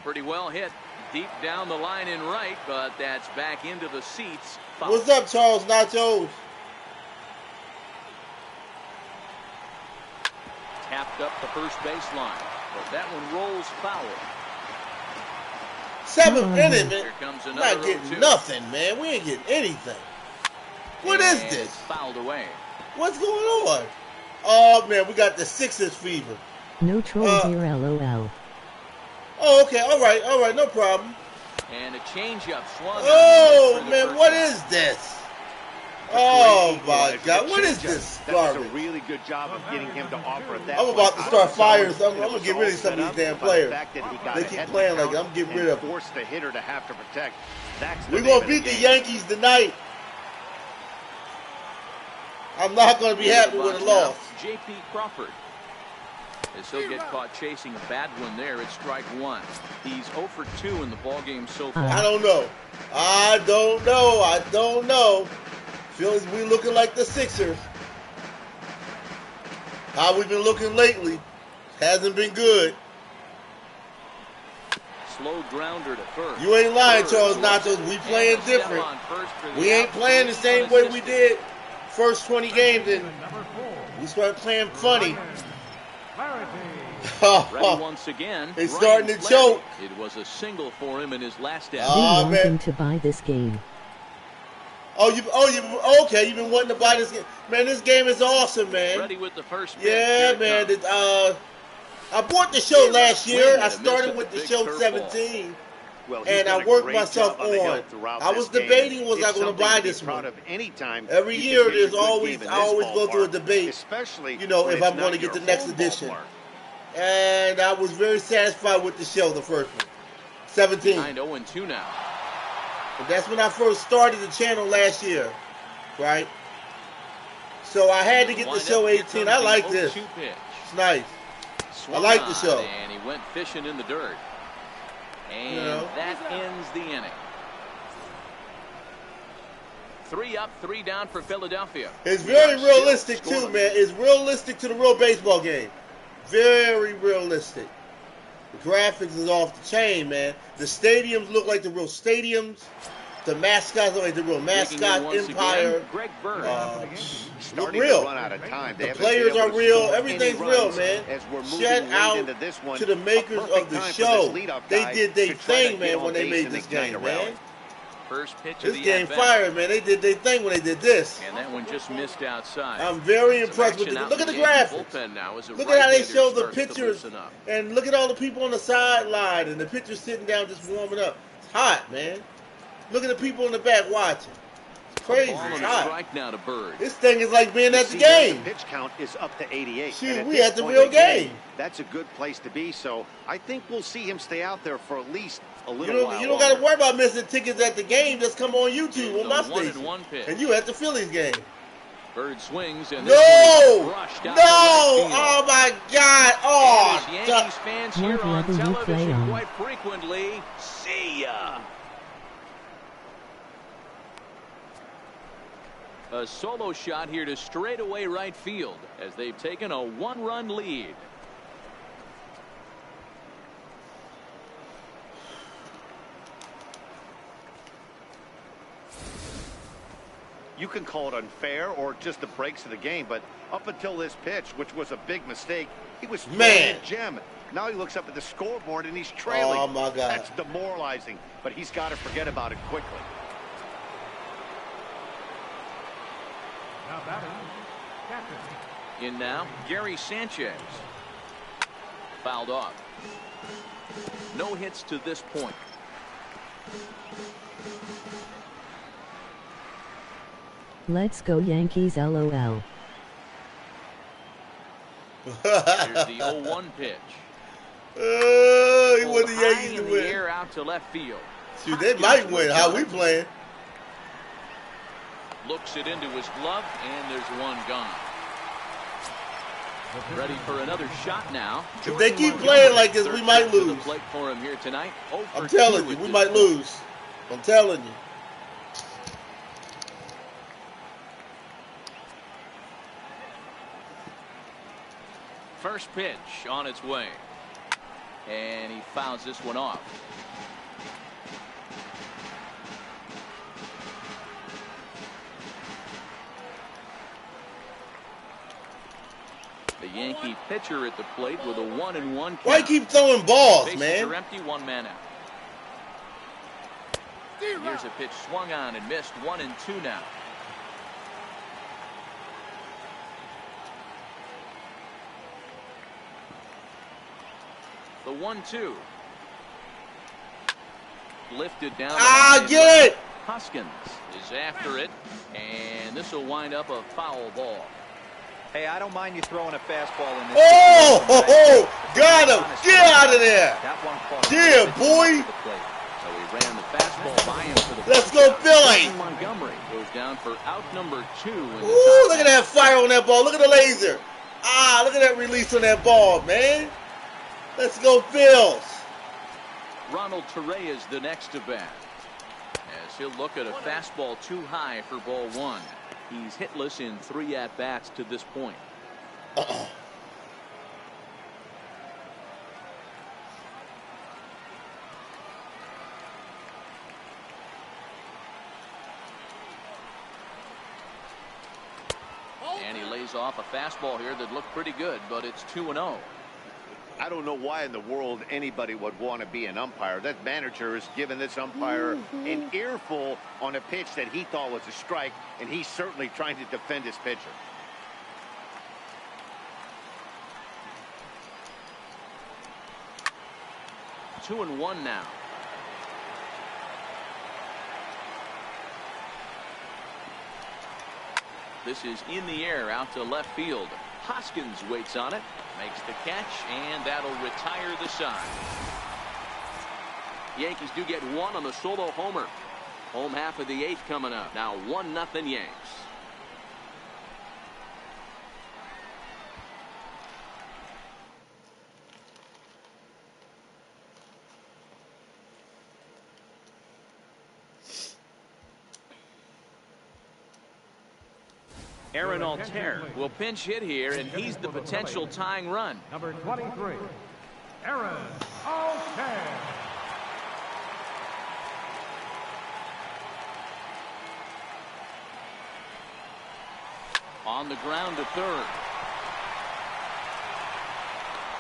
Pretty well hit. Deep down the line in right, but that's back into the seats. Foul. What's up, Charles Nachos? Tapped up the first baseline, but that one rolls foul. 7th Come on, inning, man. man. Here comes We're another not getting 0-2. nothing, man. We ain't getting anything. What is And this? it's fouled away. What's going on? Oh, man, we got the Sixers fever. No troll here, LOL. Oh, okay. All right. No problem. And a changeup swung. Oh, on the man, first what out. is this? A Oh, great my equalizer. God. The What is changeup. this That was a garbage? really good job of getting him to offer at that I'm about to point. start Out of firing zone, some. and it I'm going was to get all rid of some set of these up damn by players. the fact that he got They ahead keep in the playing like count I'm getting and rid of them. forced the hitter to have to protect. That's the We're name going of to beat the game. Yankees tonight. I'm not going to be happy with a loss. J.P. Crawford. As he'll get caught chasing a bad one there at strike one. He's 0 for 2 in the ballgame so far. I don't know. Phillies, we looking like the Sixers. How we've been looking lately hasn't been good. Slow grounder to first. You ain't lying, Bird Charles loves Nachos. it. We And playing a step different. on first for the We ain't out. playing the same way we Unassisted. did first 20 games, and Number 4. we started playing funny. Ready once again. It's Ryan starting to Flaherty. choke. It was a single for him in his last Been at. Ah, wanting man. to buy this game. Okay. You've been wanting to buy this game, man. This game is awesome, man. Ready with the first pitch. Yeah, Here it man. comes. I bought the show last year. Swing and I a miss started at with the the big show curveball. 17, Well, he's and done I a worked great myself job on the hill on. throughout I this was game. debating was It's I going to something buy be this proud one. of anytime Every you year can get there's a good always game in I this always go through a ballpark, debate, especially you know, when if it's I'm going not to get your the next home edition. ballpark. And I was very satisfied with the show, the first one, 17. Behind 0-2 now. And that's when I first started the channel last year, right? So I had to get the Wind show up, here 18. comes I the like this. 0-2 pitch. It's nice. Swung like the on, show. And he went fishing in the dirt. And You know. that ends the inning. 3 up, 3 down for Philadelphia. It's We very are still realistic too, scoreless. man. It's realistic to the real baseball game. Very realistic. The graphics is off the chain, man. The stadiums look like the real stadiums. The mascots look like the real Digging in mascot once empire. again, Greg Bird. Look Starting real. to run out of time. They The haven't been players able are to real. score Everything's any real, runs man. as we're moving Shout late out into this one. to the makers A of perfect the time for show. this leadoff They guy did their to try to thing, get man, on when they base made and this ignite game, a rally. man. First pitch of This the game at-bat. fire, man. They did their thing when they did this. And that one just missed outside. I'm very Some impressed with action it. out Look in at the Yankee graphics. bullpen now as a Look at how they right-hander show the starts to pitchers, loosen up. and look at all the people on the sideline, and the pitchers sitting down just warming up. It's hot, man. Look at the people in the back watching. It's crazy. Ball It's and a hot. strike now to Bird. This thing is like being at the See, there's game. The pitch count is up to 88. Shoot, and at we this at the point real in the game. That's a good place to be. So I think we'll see him stay out there for at least a You little while. don't got to worry about missing tickets at the game. Just come on YouTube on my The station, 1-1 pitch. and you at the Phillies game. Bird swings and No! this one is crushed out to right No! field. Oh my God! And Oh, as Yankees fans here What on level you play television on? quite frequently, see ya. A solo shot here to straightaway right field as they've taken a 1-run lead. You can call it unfair or just the breaks of the game, but up until this pitch, which was a big mistake, he was throwing a gem. Now he looks up at the scoreboard and he's trailing. Oh, my God. That's demoralizing, but he's got to forget about it quickly. Now batting, captain. In now, Gary Sanchez. Fouled off. No hits to this point. Let's go Yankees, LOL. Here's the 0-1 pitch. he want the Pulled high Yankees to in the win. air out to left field. Shoot, they might win. How we playing? Looks it into his glove, and there's one gone. Ready for another shot now. If they keep playing like this, we might To the lose. plate for him here tonight. 0 for I'm telling 2 you, at we this might point. lose. I'm telling you. First pitch on its way. And he fouls this one off. The Yankee pitcher at the plate with a 1-1 count. Why you keep throwing balls, Bases man? are empty, one man out. Here's a pitch swung on and missed. 1-2 now. The 1-2. Lifted down. Get it! Hoskins is after it, and this will wind up a foul ball. Hey, I don't mind you throwing a fastball in this. Got him! Get out of there! That one caught Yeah, boy! So he ran the fastball by him for the Let's go, Philly! Montgomery goes down for out number 2. Ooh, look at that fire on that ball. Look at the laser. Look at that release on that ball, man. Let's go, Phils. Ronald Torre is the next to bat, as he'll look at a fastball too high for ball 1. He's hitless in 3 at-bats to this point. And he lays off a fastball here that looked pretty good, but it's 2-0. I don't know why in the world anybody would want to be an umpire. That manager has given this umpire an earful on a pitch that he thought was a strike, and he's certainly trying to defend his pitcher. Two and one now. This is in the air out to left field. Hoskins waits on it, makes the catch, and that'll retire the side. Yankees do get one on the solo homer. Home half of the 8th coming up. Now 1-0 Yanks. Aaron Altair will pinch hit here, and he's the potential tying run. Number 23, Aaron Altair. On the ground to third.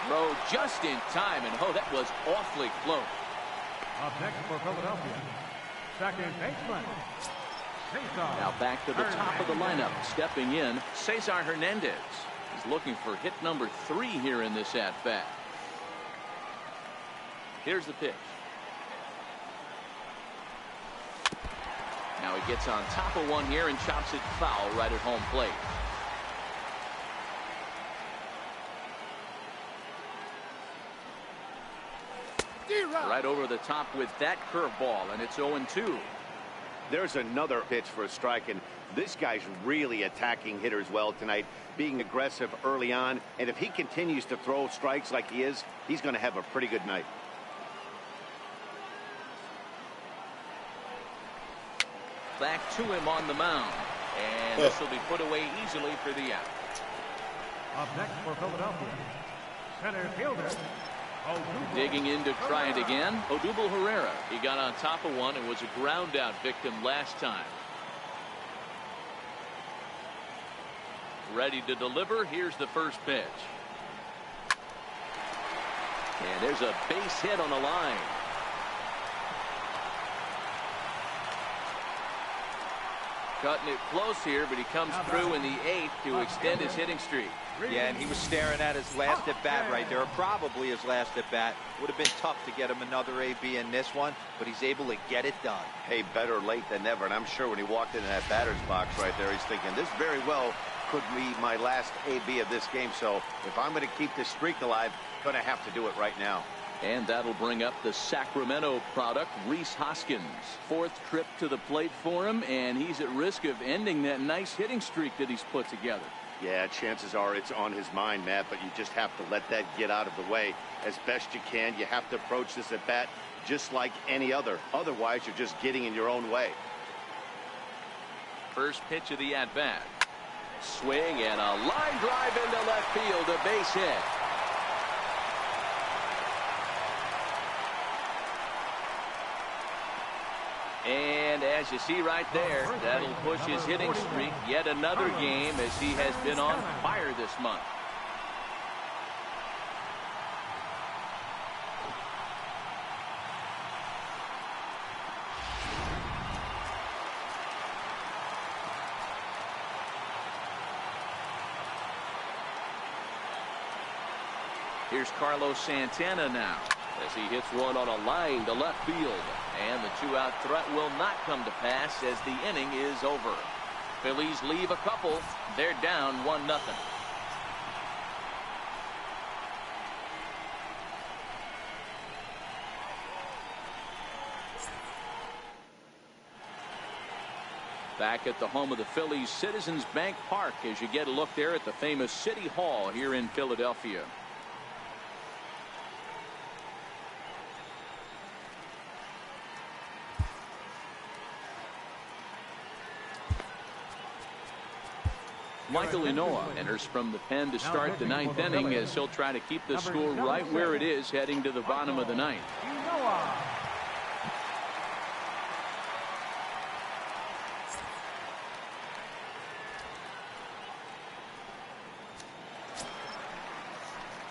Throw just in time, and that was awfully close. Up next for Philadelphia, second baseman. Now back to the top of the lineup. Stepping in, Cesar Hernandez is looking for hit number 3 here in this at-bat. Here's the pitch. Now he gets on top of one here and chops it foul right at home plate. Right over the top with that curveball, and it's 0-2. There's another pitch for a strike, and this guy's really attacking hitters well tonight, being aggressive early on, and if he continues to throw strikes like he is, he's going to have a pretty good night. Back to him on the mound, and this will be put away easily for the out. Up next for Philadelphia, center fielder. Digging in to try it again, Odubel Herrera. He got on top of one and was a ground out victim last time. Ready to deliver. Here's the first pitch. And there's a base hit on the line. Cutting it close here, but he comes through in the 8th to extend his hitting streak. Yeah, and he was staring at his last at bat right there, or probably his last at bat. Would have been tough to get him another AB in this one, but he's able to get it done. Hey, better late than never, and I'm sure when he walked into that batter's box right there, he's thinking this very well could be my last AB of this game. So if I'm going to keep this streak alive, I'm going to have to do it right now. And that'll bring up the Sacramento product, Rhys Hoskins. 4th trip to the plate for him, and he's at risk of ending that nice hitting streak that he's put together. Yeah, chances are it's on his mind, Matt, but you just have to let that get out of the way as best you can. You have to approach this at bat just like any other. Otherwise, you're just getting in your own way. First pitch of the at bat. Swing and a line drive into left field, a base hit. And as you see right there, that'll push his hitting streak yet another game as he has been on fire this month. Here's Carlos Santana now as he hits one on a line to left field. And the two-out threat will not come to pass as the inning is over. Phillies leave a couple. They're down 1-0. Back at the home of the Phillies, Citizens Bank Park, as you get a look there at the famous City Hall here in Philadelphia. Michael Inoa enters from the pen to start the ninth inning as he'll try to keep the score right where it is heading to the bottom of the ninth.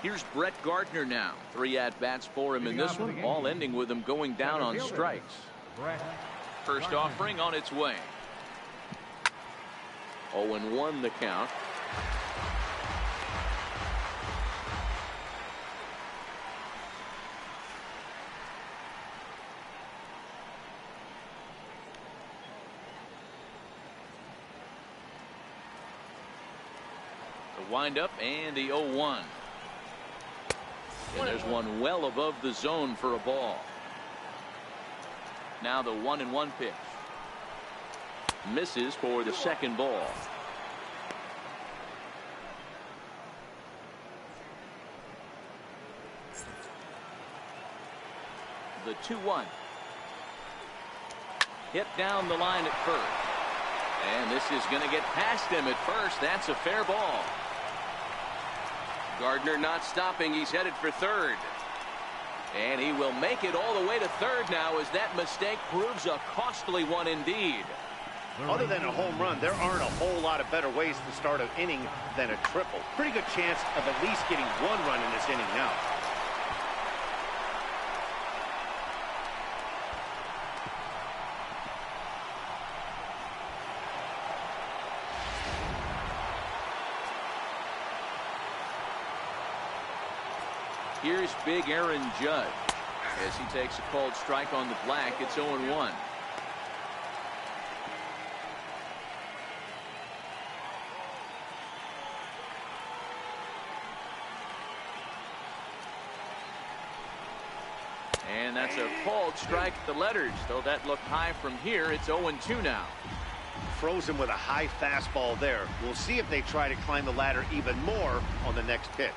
Here's Brett Gardner now. 3 at-bats for him in this one, all ending with him going down on strikes. First offering on its way. 0-1 the count. The windup and the 0-1. And there's one well above the zone for a ball. Now the 1-1 pitch. Misses for the second ball. The 2-1. Hit down the line at first. And this is going to get past him at first. That's a fair ball. Gardner not stopping. He's headed for third. And he will make it all the way to third now as that mistake proves a costly one indeed. Other than a home run, there aren't a whole lot of better ways to start an inning than a triple. Pretty good chance of at least getting one run in this inning now. Here's big Aaron Judge as he takes a called strike on the black. It's 0-1. And that's a called strike at the letters, though that looked high from here. It's 0-2 now. Frozen with a high fastball there. We'll see if they try to climb the ladder even more on the next pitch.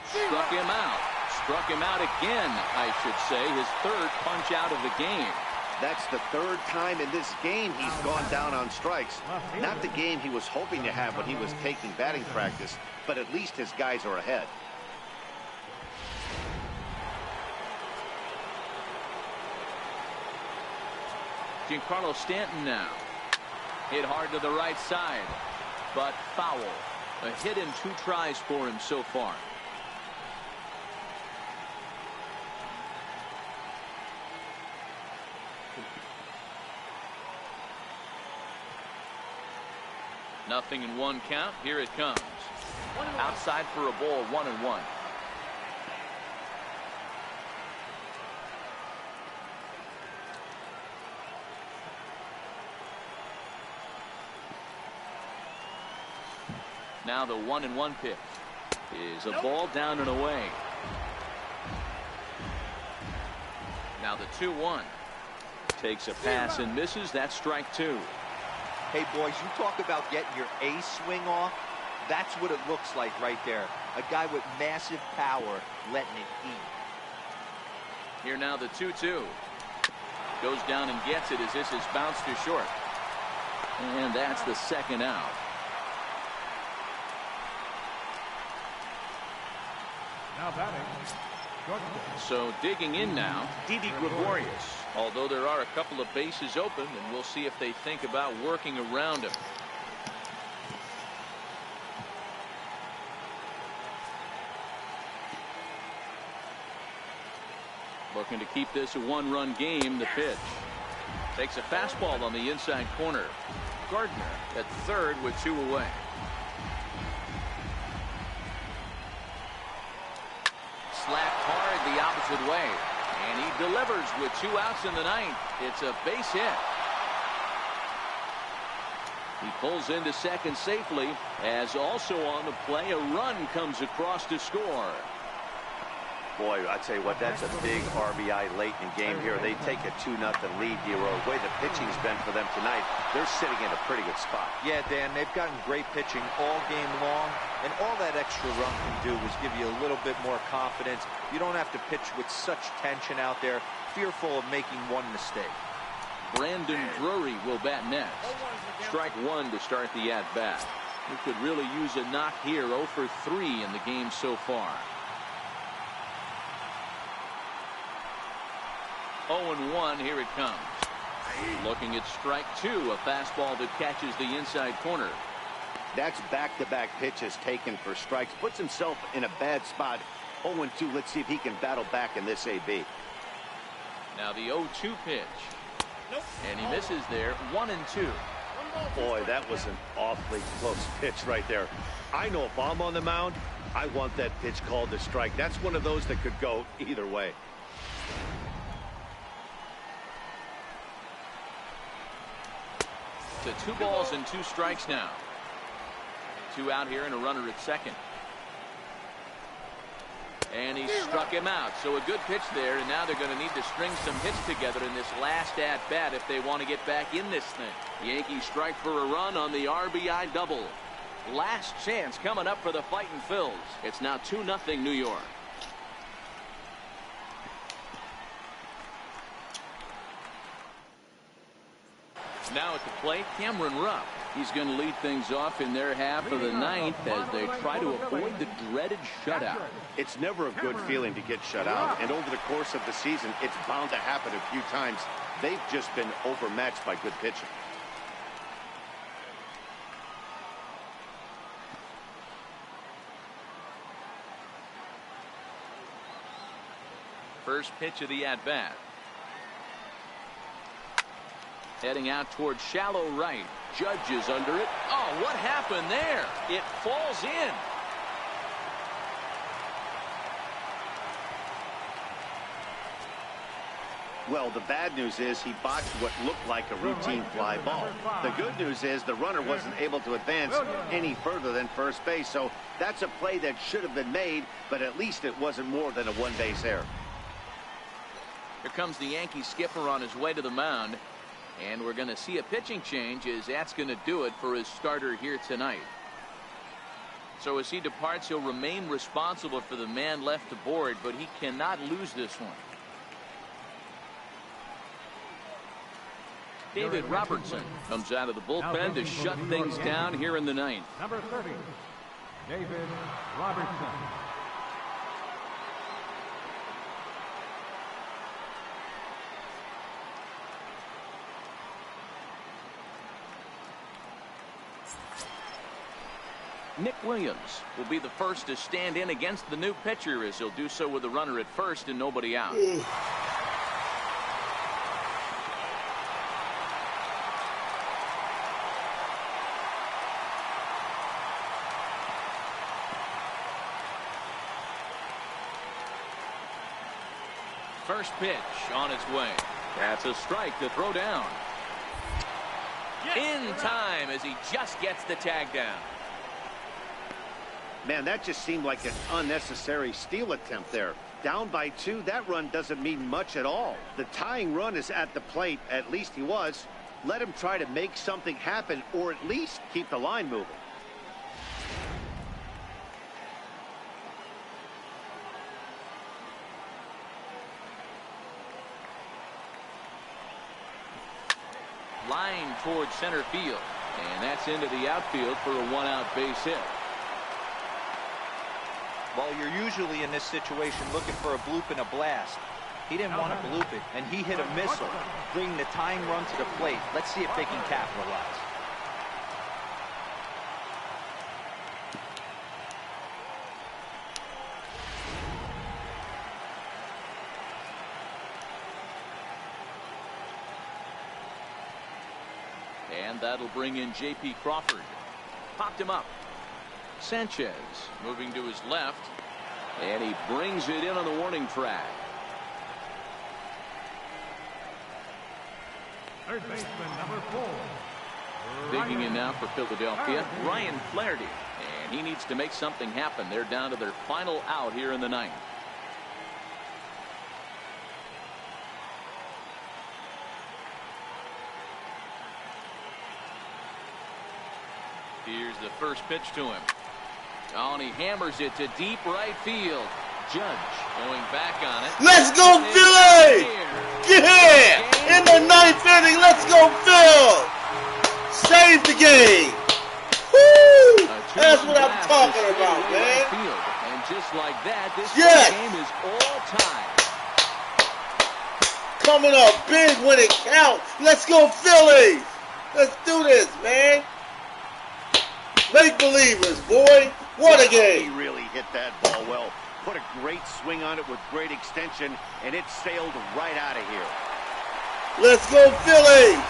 Struck him out. Struck him out again, I should say. His third punch out of the game. That's the third time in this game he's gone down on strikes. Not the game he was hoping to have when he was taking batting practice, but at least his guys are ahead. Giancarlo Stanton now. Hit hard to the right side, but foul. A hit in 2 tries for him so far. Nothing in 1 count. Here it comes. Outside for a ball, 1-1. Now the 1-1 pitch is a ball down and away. Now the 2-1 takes a pass and misses. That's strike 2. Hey, boys, you talk about getting your ace swing off. That's what it looks like right there. A guy with massive power letting it eat. Here now the 2-2. Goes down and gets it as this is bounced to short. And that's the second out. Now batting. So digging in now, Didi Gregorius. Although there are a couple of bases open, and we'll see if they think about working around him. Looking to keep this a 1-run game. The pitch takes a fastball on the inside corner. Gardner at third with 2 away. opposite way. And he delivers with 2 outs in the ninth. It's a base hit. He pulls into second safely, as also on the play a run comes across to score. Boy, I tell you what, that's a big RBI late in the game here. They take a 2-0 lead here. The way the pitching's been for them tonight, they're sitting in a pretty good spot. Yeah, Dan, they've gotten great pitching all game long, and all that extra run can do is give you a little bit more confidence. You don't have to pitch with such tension out there, fearful of making one mistake. Brandon Drury will bat next. Strike one to start the at-bat. He could really use a knock here. 0 for 3 in the game so far. 0-1, here it comes. Looking at strike two, a fastball that catches the inside corner. That's back-to-back pitches taken for strikes. Puts himself in a bad spot. 0-2. Let's see if he can battle back in this AB. Now the 0-2 pitch. And he misses there. 1-2. Boy, that was an awfully close pitch right there. I know if I'm on the mound, I want that pitch called a strike. That's one of those that could go either way. To 2 balls and 2 strikes now. 2 out here and a runner at second. And he struck him out. So a good pitch there, and now they're going to need to string some hits together in this last at-bat if they want to get back in this thing. The Yankees strike for a run on the RBI double. Last chance coming up for the Fightin' Phils. It's now 2-0 New York. Now at the plate, Cameron Rupp. He's going to lead things off in their half of the ninth as they try to avoid the dreaded shutout. It's never a good feeling to get shut out, and over the course of the season, it's bound to happen a few times. They've just been overmatched by good pitching. First pitch of the at-bat. Heading out towards shallow right. Judge is under it. Oh, what happened there? It falls in. Well, the bad news is he botched what looked like a routine fly ball. The good news is the runner wasn't able to advance any further than first base. So that's a play that should have been made, but at least it wasn't more than a one-base error. Here comes the Yankee skipper on his way to the mound. And we're going to see a pitching change, as that's going to do it for his starter here tonight. So as he departs, he'll remain responsible for the man left to board, but he cannot lose this one. David Robertson comes out of the bullpen to shut things down here in the ninth. Number 30, David Robertson. Nick Williams will be the first to stand in against the new pitcher, as he'll do so with a runner at first and nobody out. First pitch on its way. That's a strike to throw down. In time, as he just gets the tag down. Man, that just seemed like an unnecessary steal attempt there. Down by 2, that run doesn't mean much at all. The tying run is at the plate, at least he was. Let him try to make something happen, or at least keep the line moving. Line towards center field, and that's into the outfield for a 1-out base hit. Well, you're usually in this situation looking for a bloop and a blast. He didn't want to bloop it, and he hit a missile, bringing the tying run to the plate. Let's see if they can capitalize. And that'll bring in J.P. Crawford. Popped him up. Sanchez moving to his left, and he brings it in on the warning track. Third baseman, number 4. Digging in now for Philadelphia, Ryan Flaherty. And he needs to make something happen. They're down to their final out here in the ninth. Here's the first pitch to him. Oh, and he hammers it to deep right field. Judge going back on it. Let's go, Philly! Yeah! In the ninth inning, let's go, Phil! Save the game! Woo! That's what I'm talking about, man. And just like that, this yes. game is all tied. Coming up big when it counts. Let's go, Phillies! Let's do this, man. Make believers, boy. What a game. He really hit that ball well. Put a great swing on it with great extension, and it sailed right out of here. Let's go, Phillies!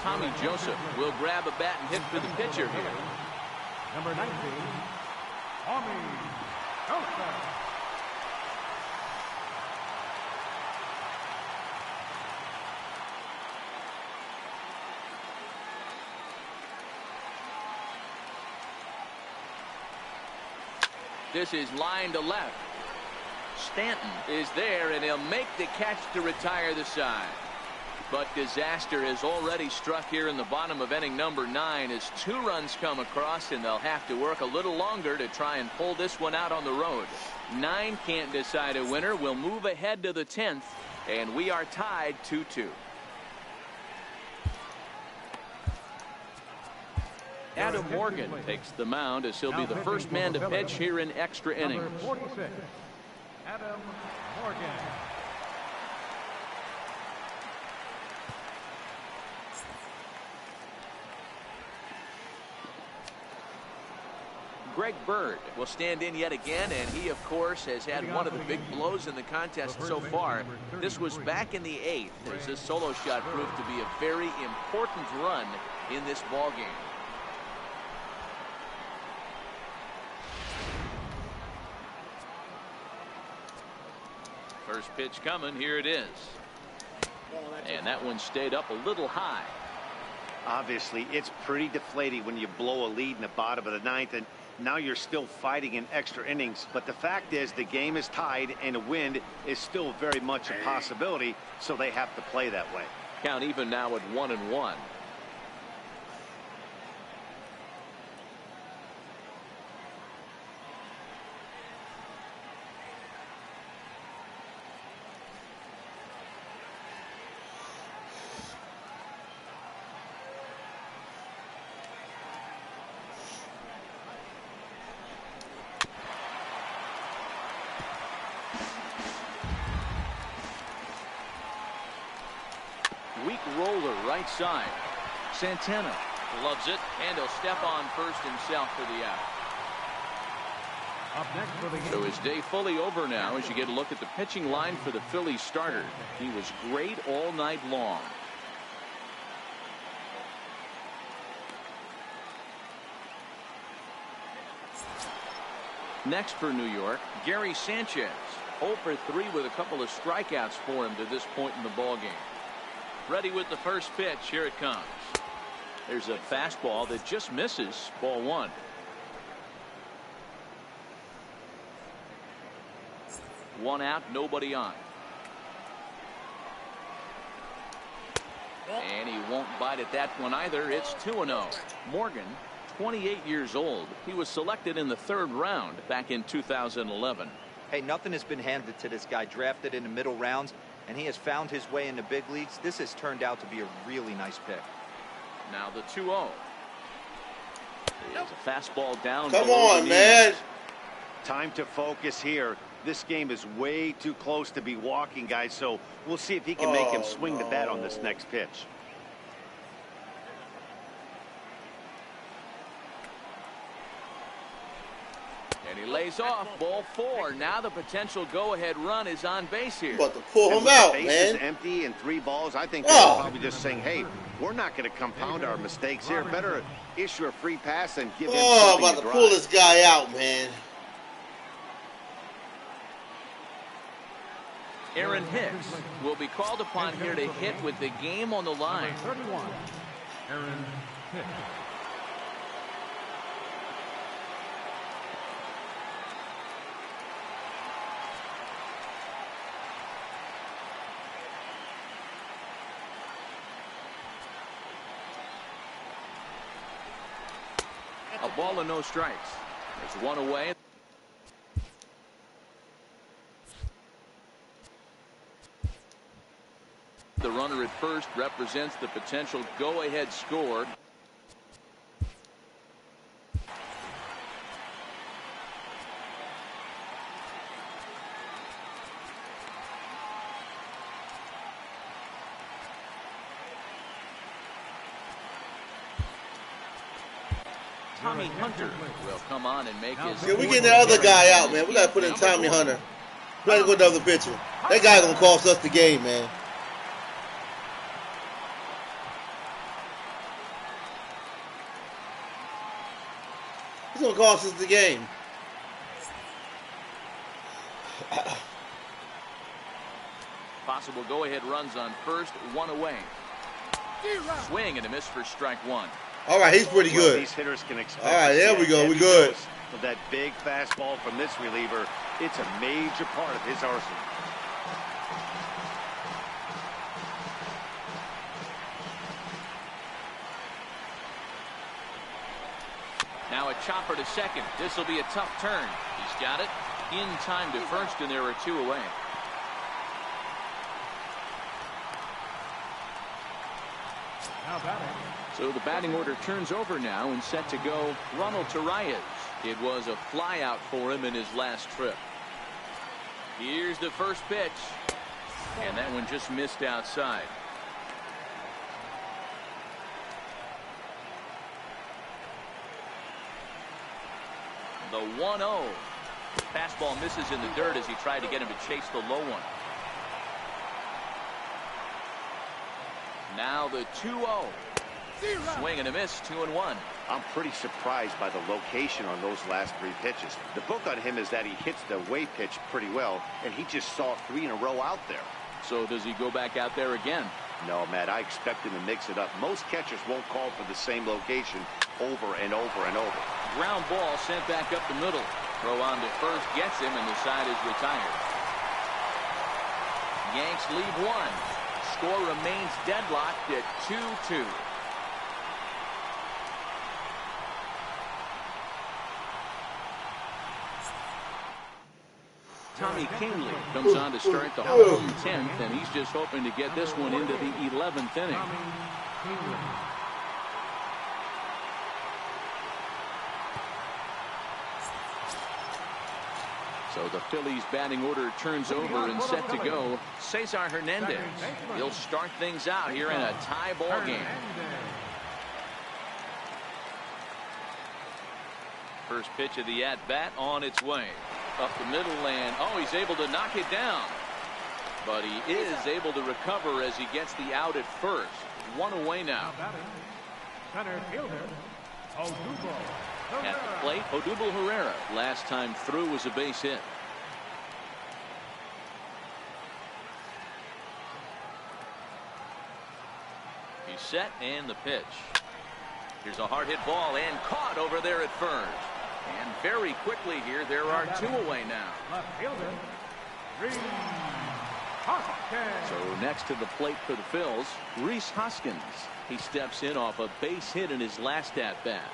Tommy Joseph will grab a bat and hit for the pitcher here. Number 19, Tommy Joseph. This is line to left. Stanton is there, and he'll make the catch to retire the side. But disaster has already struck here in the bottom of inning number 9 as 2 runs come across, and they'll have to work a little longer to try and pull this one out on the road. 9 can't decide a winner. We'll move ahead to the 10th, and we are tied 2-2. Adam Morgan takes the mound as he'll be the first man to pitch here in extra innings. Number 46, Adam Morgan. Greg Bird will stand in yet again, and he, of course, has had one of the big blows in the contest so far. This was back in the 8th, as this solo shot proved to be a very important run in this ball game. First pitch coming. Here it is. And that one stayed up a little high. Obviously, it's pretty deflating when you blow a lead in the bottom of the 9th, and now you're still fighting in extra innings. But the fact is, the game is tied, and a win is still very much a possibility, so they have to play that way. Count even now at 1-1. Weak roller right side. Santana loves it, and he'll step on first himself for the out. Up next for the game. So his day fully over now as you get a look at the pitching line for the Phillies starter. He was great all night long. Next for New York, Gary Sanchez. 0 for 3 with a couple of strikeouts for him to this point in the ball game. Ready with the first pitch. Here it comes. There's a fastball that just misses. Ball 1. One out, nobody on. And he won't bite at that one either. It's 2-0. Morgan, 28 years old. He was selected in the 3rd round back in 2011. Hey, nothing has been handed to this guy. Drafted in the middle rounds, and he has found his way in the big leagues. This has turned out to be a really nice pick. Now the 2-0. There's a fastball down. Come on, man. Time to focus here. This game is way too close to be walking, guys, so we'll see if he can make him swing the bat on this next pitch. And he lays off. Ball 4. Now the potential go-ahead run is on base here. But to pull And him with out, the man. bases empty and 3 balls, I think they're probably just saying, hey, we're not going to compound our mistakes here. Better issue a free pass and give him Oh, something about to to pull drive. this guy out, man. Aaron Hicks will be called upon here to hit with the game on the line. Number 31, Aaron Hicks. A ball and no strikes. There's one away. The runner at first represents the potential go-ahead score. Tommy Hunter will come on and make his... Yeah, we getting the other guy out, man. We got to put in Tommy Hunter. We got to go to another pitcher. That guy going to cost us the game, man. He's going to cost us the game. Possible go-ahead runs on first, one away. Swing and a miss for strike one. All right, he's pretty Well, good. these hitters can expect. All right, there we go. We good. With that big fastball from this reliever, it's a major part of his arsenal. Now a chopper to second. This will be a tough turn. He's got it in time to first, and there are two away. Now batting. So the batting order turns over now, and set to go Ronald Torreyes. It was a flyout for him in his last trip. Here's the first pitch, and that one just missed outside. The 1-0. Fastball misses in the dirt as he tried to get him to chase the low one. Now the 2-0. Swing and a miss, 2-1. I'm pretty surprised by the location on those last three pitches. The book on him is that he hits the away pitch pretty well, and he just saw three in a row out there. So does he go back out there again? No, Matt, I expect him to mix it up. Most catchers won't call for the same location over and over and over. Ground ball sent back up the middle. Throw on to first gets him, and the side is retired. Yanks lead one. Score remains deadlocked at 2-2. Tommy Kahnle comes on to start the home 10th, and he's just hoping to get this one into the 11th inning. So the Phillies batting order turns over and set to go. Cesar Hernandez. He'll start things out here in a tie ball game. First pitch of the at-bat on its way. Up the middle, and he's able to knock it down. But he is able to recover as he gets the out at first. One away now. Center fielder, At the plate, Odubel Herrera. Last time through was a base hit. He's set, and the pitch. Here's a hard hit ball, and caught over there at first. And very quickly here, there are two away now. left fielder, So next to the plate for the Phils, Rhys Hoskins. He steps in off a base hit in his last at-bat.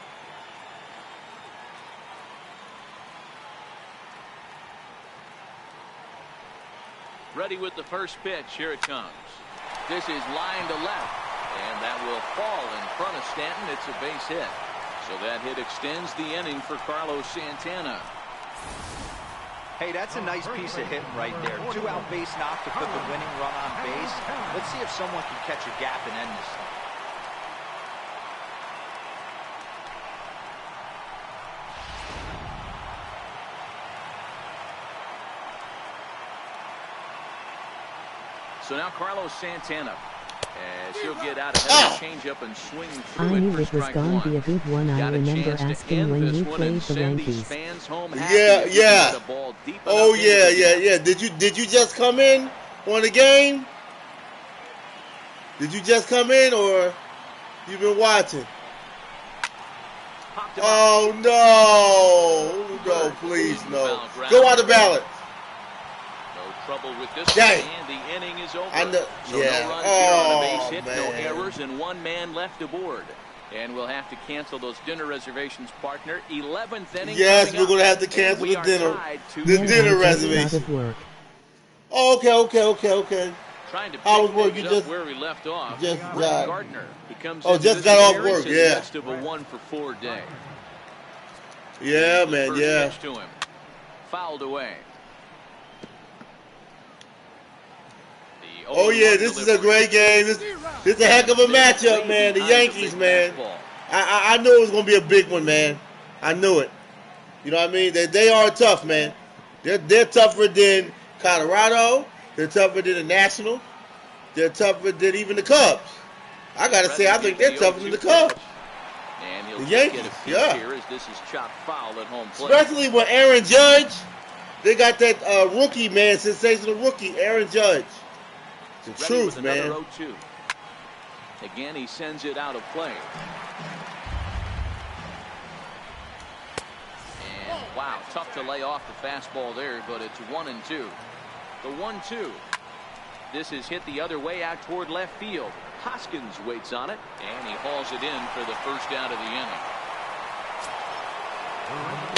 Ready with the first pitch. Here it comes. This is line to left, and that will fall in front of Stanton. It's a base hit. So that hit extends the inning for Carlos Santana. Hey, that's a nice piece of hitting right there. 2-out base knock to put the winning run on base. Let's see if someone can catch a gap and end this thing. So now Carlos Santana, as he'll get out ahead of the changeup and swing through I it knew for it was strike gonna one. be a good one. I Got a remember chance to asking end when this you one played and the send these Yankees. fans home happy Yeah, if you yeah. get the ball deep Oh enough yeah, into the yeah, yeah. Did you just come in? on the game? Did you just come in or you been watching? Oh, no. No, please, no. Go out of balance. No trouble with this Dang. one, and the inning is over. I know. So Yeah. no runs here on a base Oh, hit, man. no errors, and one man left aboard. And we'll have to cancel those dinner reservations, partner. 11th inning. Yes, we're going to have to cancel the dinner. The dinner reservation. Oh, okay. Trying to How was pick work? things You up just where we left off. just Brett got Gardner. He comes oh, into just this got off appearance work. in the Yeah. midst of a 1-for-4 day. Yeah, The man. first Yeah. pitch to him. Fouled away. Oh yeah, this is a great game. This is a heck of a matchup, man. The Yankees, man. I knew it was gonna be a big one, man. I knew it. You know what I mean? They are tough, man. They're tougher than Colorado. They're tougher than the Nationals. They're tougher than even the Cubs. I gotta say, I think they're tougher than the Cubs. And he'll The just Yankees, get a yeah. here as this is chopped foul at home plate. Especially with Aaron Judge. They got that rookie, man, sensational rookie, Aaron Judge. The Ready truth, with man. another 0-2. Again, he sends it out of play. And wow, tough to lay off the fastball there, but it's 1-2. The 1-2. This is hit the other way out toward left field. Hoskins waits on it, and he hauls it in for the first out of the inning.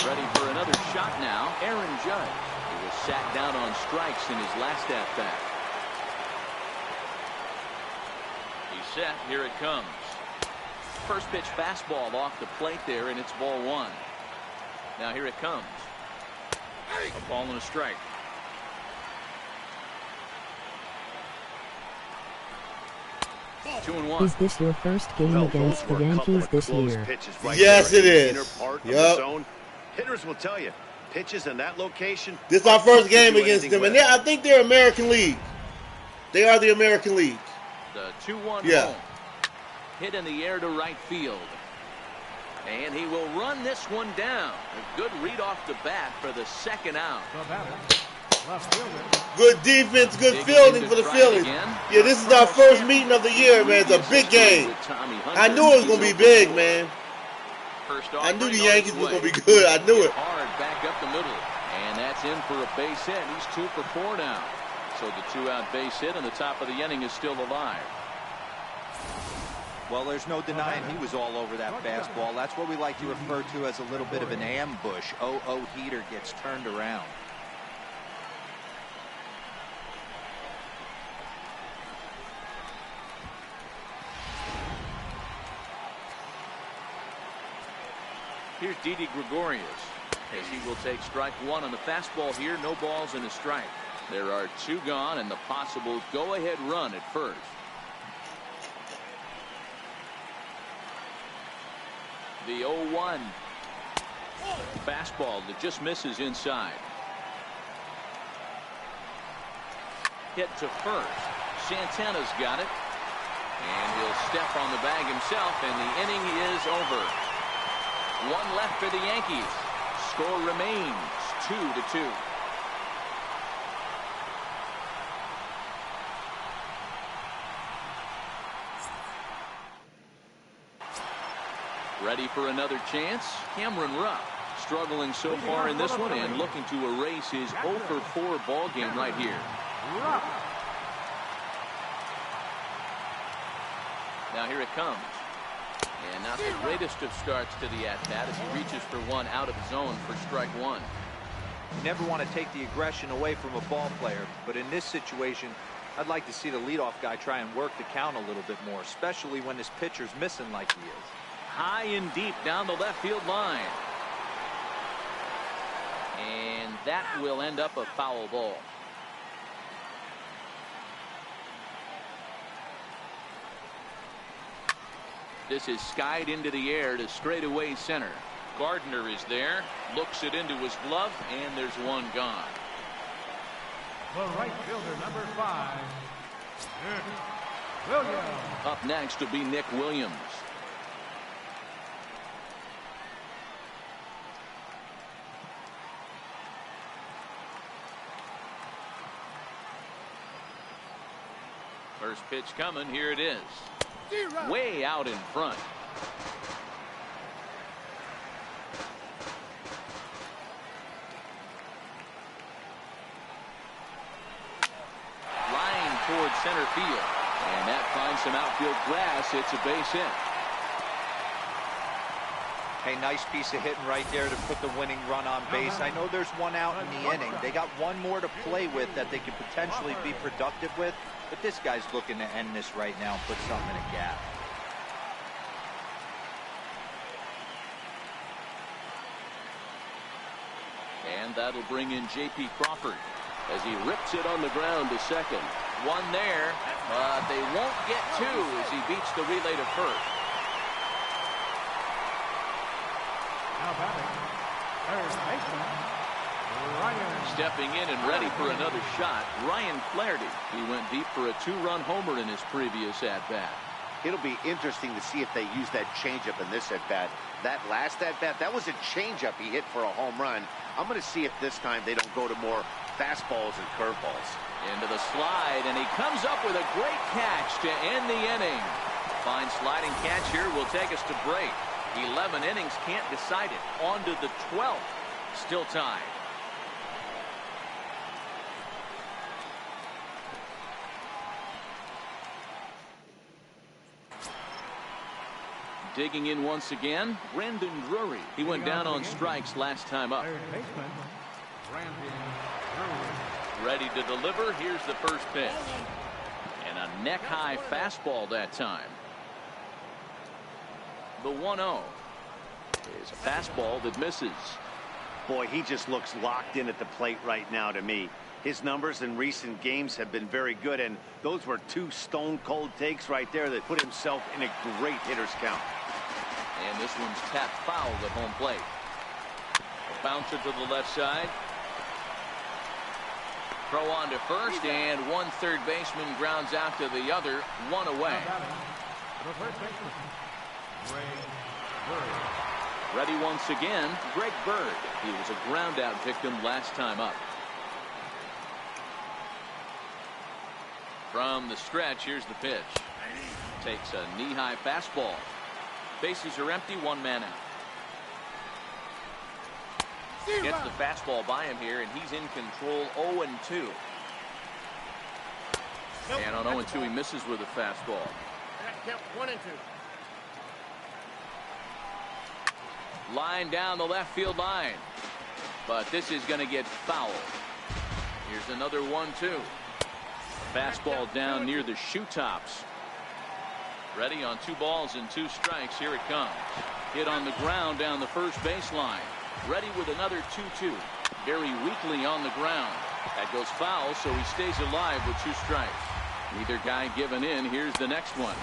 Ready for another shot now, Aaron Judge. He was sat down on strikes in his last at-bat. He's set. Here it comes. First pitch fastball off the plate there, and it's ball one. Now here it comes. A ball and a strike. Is this your first game against the Yankees this year? Yes, it is. Yep. Hitters will tell you, pitches in that location. This is our first game against them, and I think they're American League. They are the American League. The 2-1 Yeah. home. Hit in the air to right field. And he will run this one down. A good read off the bat for the second out. Good defense, good fielding for the Phillies. Yeah, this is our first meeting of the year, man. It's a big game. I knew it was going to be big, man. I knew the Yankees was going to be good. I knew it. Hard back up the middle. And that's in for a base hit. He's 2 for 4 now. So the 2-out base hit and the top of the inning is still alive. Well, there's no denying he was all over that fastball. That's what we like to refer to as a little bit of an ambush. 0-0 heater gets turned around. Here's Didi Gregorius as he will take strike one on the fastball here. No balls and a strike. There are 2 gone and the possible go-ahead run at first. The 0-1 fastball that just misses inside. Hit to first. Santana's got it. And he'll step on the bag himself, and the inning is over. 1 left for the Yankees. Score remains 2-2. Ready for another chance? Cameron Rupp struggling so far in this one and looking to erase his 0-for-4 ball game right here. Now here it comes. And not the greatest of starts to the at-bat as he reaches for one out of zone for strike one. You never want to take the aggression away from a ball player, but in this situation, I'd like to see the leadoff guy try and work the count a little bit more, especially when his pitcher's missing like he is. High and deep down the left field line. And that will end up a foul ball. This is skied into the air to straightaway center. Gardner is there, looks it into his glove, and there's one gone. The right fielder, number 5, Nick Williams. Up next will be Nick Williams. First pitch coming. Here it is. Way out in front. Line towards center field. And that finds some outfield grass. It's a base hit. Hey, nice piece of hitting right there to put the winning run on base. I know there's one out in the inning. They got one more to play with that they could potentially be productive with. But this guy's looking to end this right now and put something in a gap. And that'll bring in J.P. Crawford as he rips it on the ground to second. One there, but they won't get two as he beats the relay to first. Now batting, third baseman, Ryan. Stepping in and ready for another shot, Ryan Flaherty. He went deep for a 2-run homer in his previous at-bat. It'll be interesting to see if they use that changeup in this at-bat. That last at-bat, that was a changeup he hit for a home run. I'm going to see if this time they don't go to more fastballs and curveballs. Into the slide, and he comes up with a great catch to end the inning. Fine sliding catch here will take us to break. 11 innings, can't decide it. On to the 12th. Still tied. Digging in once again, Brandon Drury. He went down on strikes last time up. Third baseman, Brandon Drury. Ready to deliver. Here's the first pitch. And a neck-high fastball that time. The 1-0 is a fastball that misses. Boy, he just looks locked in at the plate right now to me. His numbers in recent games have been very good, and those were two stone-cold takes right there that put himself in a great hitter's count. And this one's tapped foul at home plate. A bouncer to the left side. Throw on to first, and one third baseman grounds out to the other. One away. The first baseman, Greg Bird. Ready once again, Greg Bird. He was a ground out victim last time up. From the stretch, here's the pitch. Takes a knee-high fastball. Bases are empty, one man out. Gets the fastball by him here, and he's in control. 0-2. And on 0-2, he misses with a fastball. 1-2. Line down the left field line. But this is going to get fouled. Here's another 1-2. Fastball down near the shoe tops. Ready on 2 balls and 2 strikes. Here it comes. Hit on the ground down the first baseline. Ready with another 2-2. Very weakly on the ground. That goes foul, so he stays alive with 2 strikes. Neither guy giving in. Here's the next one.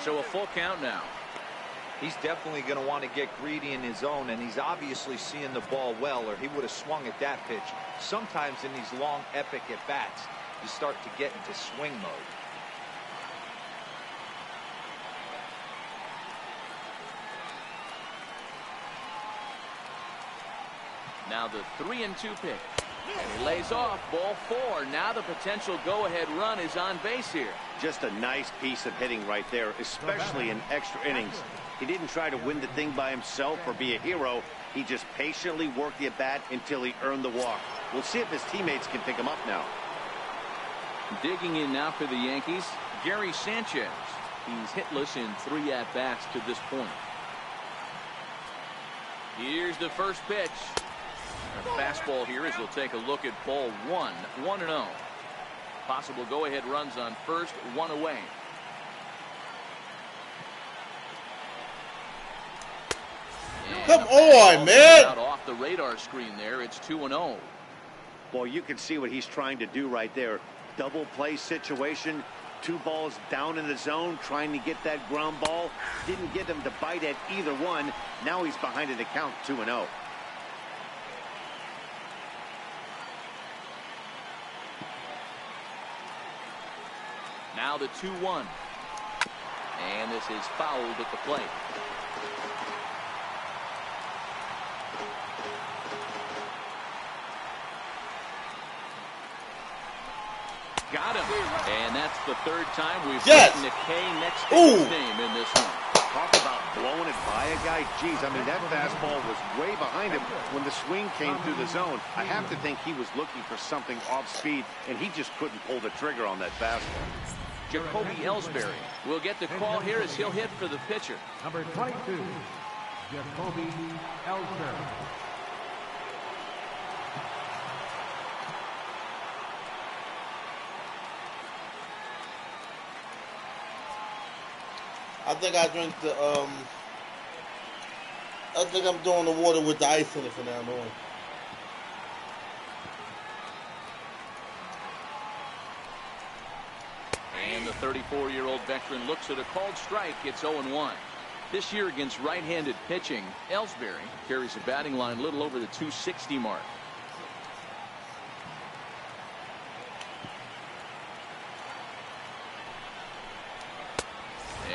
So a full count now. He's definitely going to want to get greedy in his zone, and he's obviously seeing the ball well, or he would have swung at that pitch. Sometimes in these long, epic at-bats, you start to get into swing mode. Now the 3-2 pitch. And he lays off. Ball 4. Now the potential go-ahead run is on base here. Just a nice piece of hitting right there, especially in extra innings. He didn't try to win the thing by himself or be a hero. He just patiently worked the at-bat until he earned the walk. We'll see if his teammates can pick him up now. Digging in now for the Yankees, Gary Sanchez. He's hitless in 3 at-bats to this point. Here's the first pitch. A fastball here as we'll take a look at ball 1. 1-0. Possible go-ahead runs on first, 1 away. Come on, man. Off the radar screen there. It's 2-0. Boy, you can see what he's trying to do right there. Double play situation. 2 balls down in the zone, trying to get that ground ball. Didn't get him to bite at either one. Now he's behind in the count, 2-0. Now the 2-1. And this is fouled at the plate. Got him. And that's the third time we've Yes. written the K next to Ooh. his name in this one. Talk about blowing it by a guy. Geez, I mean, that fastball was way behind him when the swing came through the zone. I have to think he was looking for something off speed, and he just couldn't pull the trigger on that fastball. Jacoby Ellsbury will get the call here as he'll hit for the pitcher. Number 22, Jacoby Ellsbury. I think I drink the I think I'm doing the water with the ice in it from now on. And the 34-year-old veteran looks at a called strike. It's 0-1. This year against right-handed pitching, Ellsbury carries a batting line a little over the 260 mark.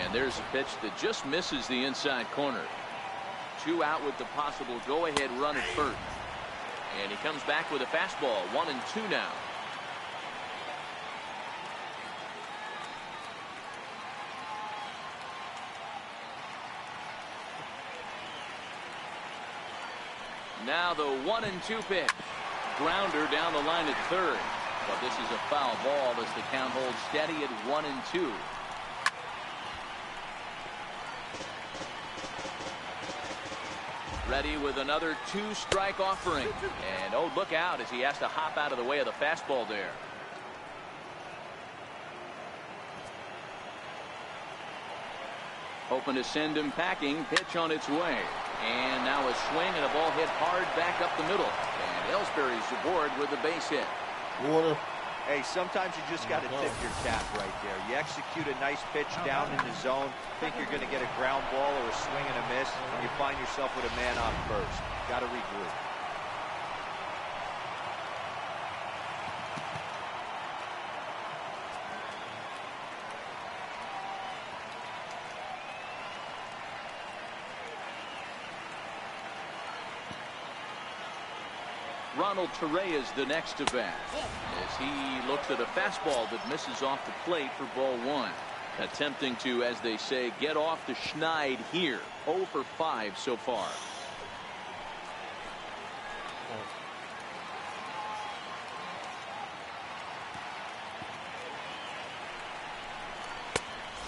And there's a pitch that just misses the inside corner. 2 out with the possible go-ahead run at first. And he comes back with a fastball. 1-2 now. Now the 1-2 pitch. Grounder down the line at third. But this is a foul ball as the count holds steady at 1-2. Ready with another 2-strike offering. And oh, look out as he has to hop out of the way of the fastball there. Hoping to send him packing. Pitch on its way. And now a swing and a ball hit hard back up the middle. And Ellsbury's aboard with a base hit. Water. Hey, sometimes you just got to tip your cap right there. You execute a nice pitch down in the zone, think you're going to get a ground ball or a swing and a miss, and you find yourself with a man on first. Got to regroup. Ronald Torreyes the next to bat as he looks at a fastball that misses off the plate for ball 1. Attempting to, as they say, get off the schneid here. 0 for 5 so far.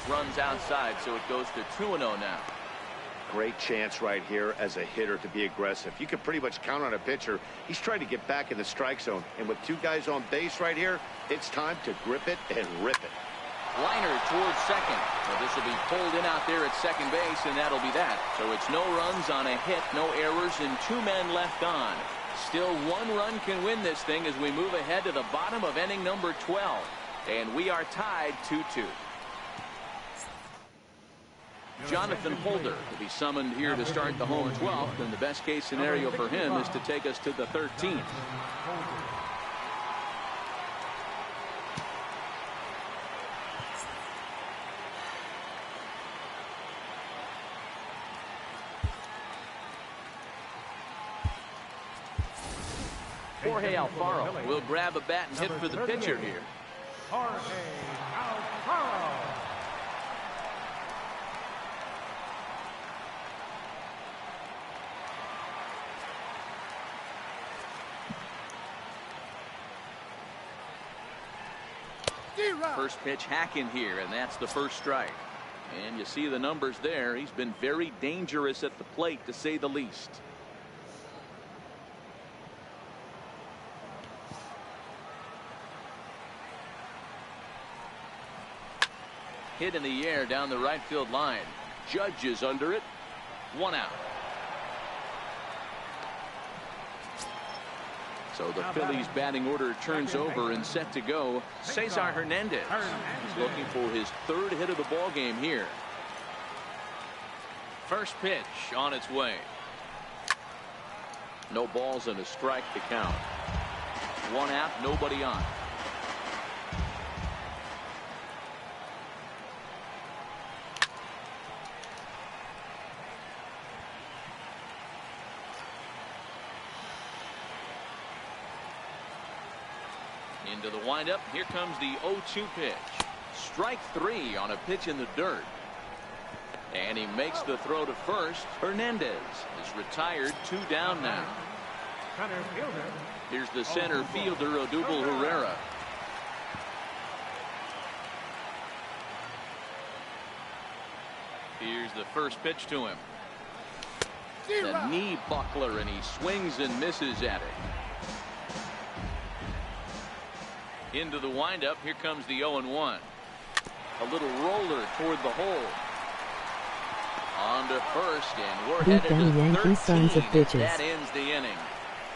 Runs outside, so it goes to 2-0 now. Great chance right here as a hitter to be aggressive. You can pretty much count on a pitcher. He's trying to get back in the strike zone. And with 2 guys on base right here, it's time to grip it and rip it. Liner towards second. Well, this will be pulled in out there at second base, and that'll be that. So it's no runs on a hit, no errors, and 2 men left on. Still 1 run can win this thing as we move ahead to the bottom of inning number 12. And we are tied 2-2. Jonathan Holder will be summoned here to start the home 12th, and the best case scenario for him is to take us to the 13th. Jorge Alfaro will grab a bat and hit for the pitcher here. Jorge Alfaro. First pitch hack in here, and that's the first strike. And you see the numbers there. He's been very dangerous at the plate, to say the least. Hit in the air down the right field line. Judge is under it. 1 out. So the Phillies batting order turns over and set to go. Cesar Hernandez is looking for his 3rd hit of the ball game here. First pitch on its way. No balls and a strike to count. 1 out, nobody on. Into the windup. Here comes the 0-2 pitch. Strike 3 on a pitch in the dirt. And he makes the throw to first. Hernandez is retired, 2 down now. Center fielder. Here's the center fielder, Odubel Herrera. Here's the first pitch to him. The knee buckler, and he swings and misses at it. Into the windup. Here comes the 0-1. A little roller toward the hole. On to first, and we're Beat headed down to Yankees sons of 13. bitches. That ends the inning.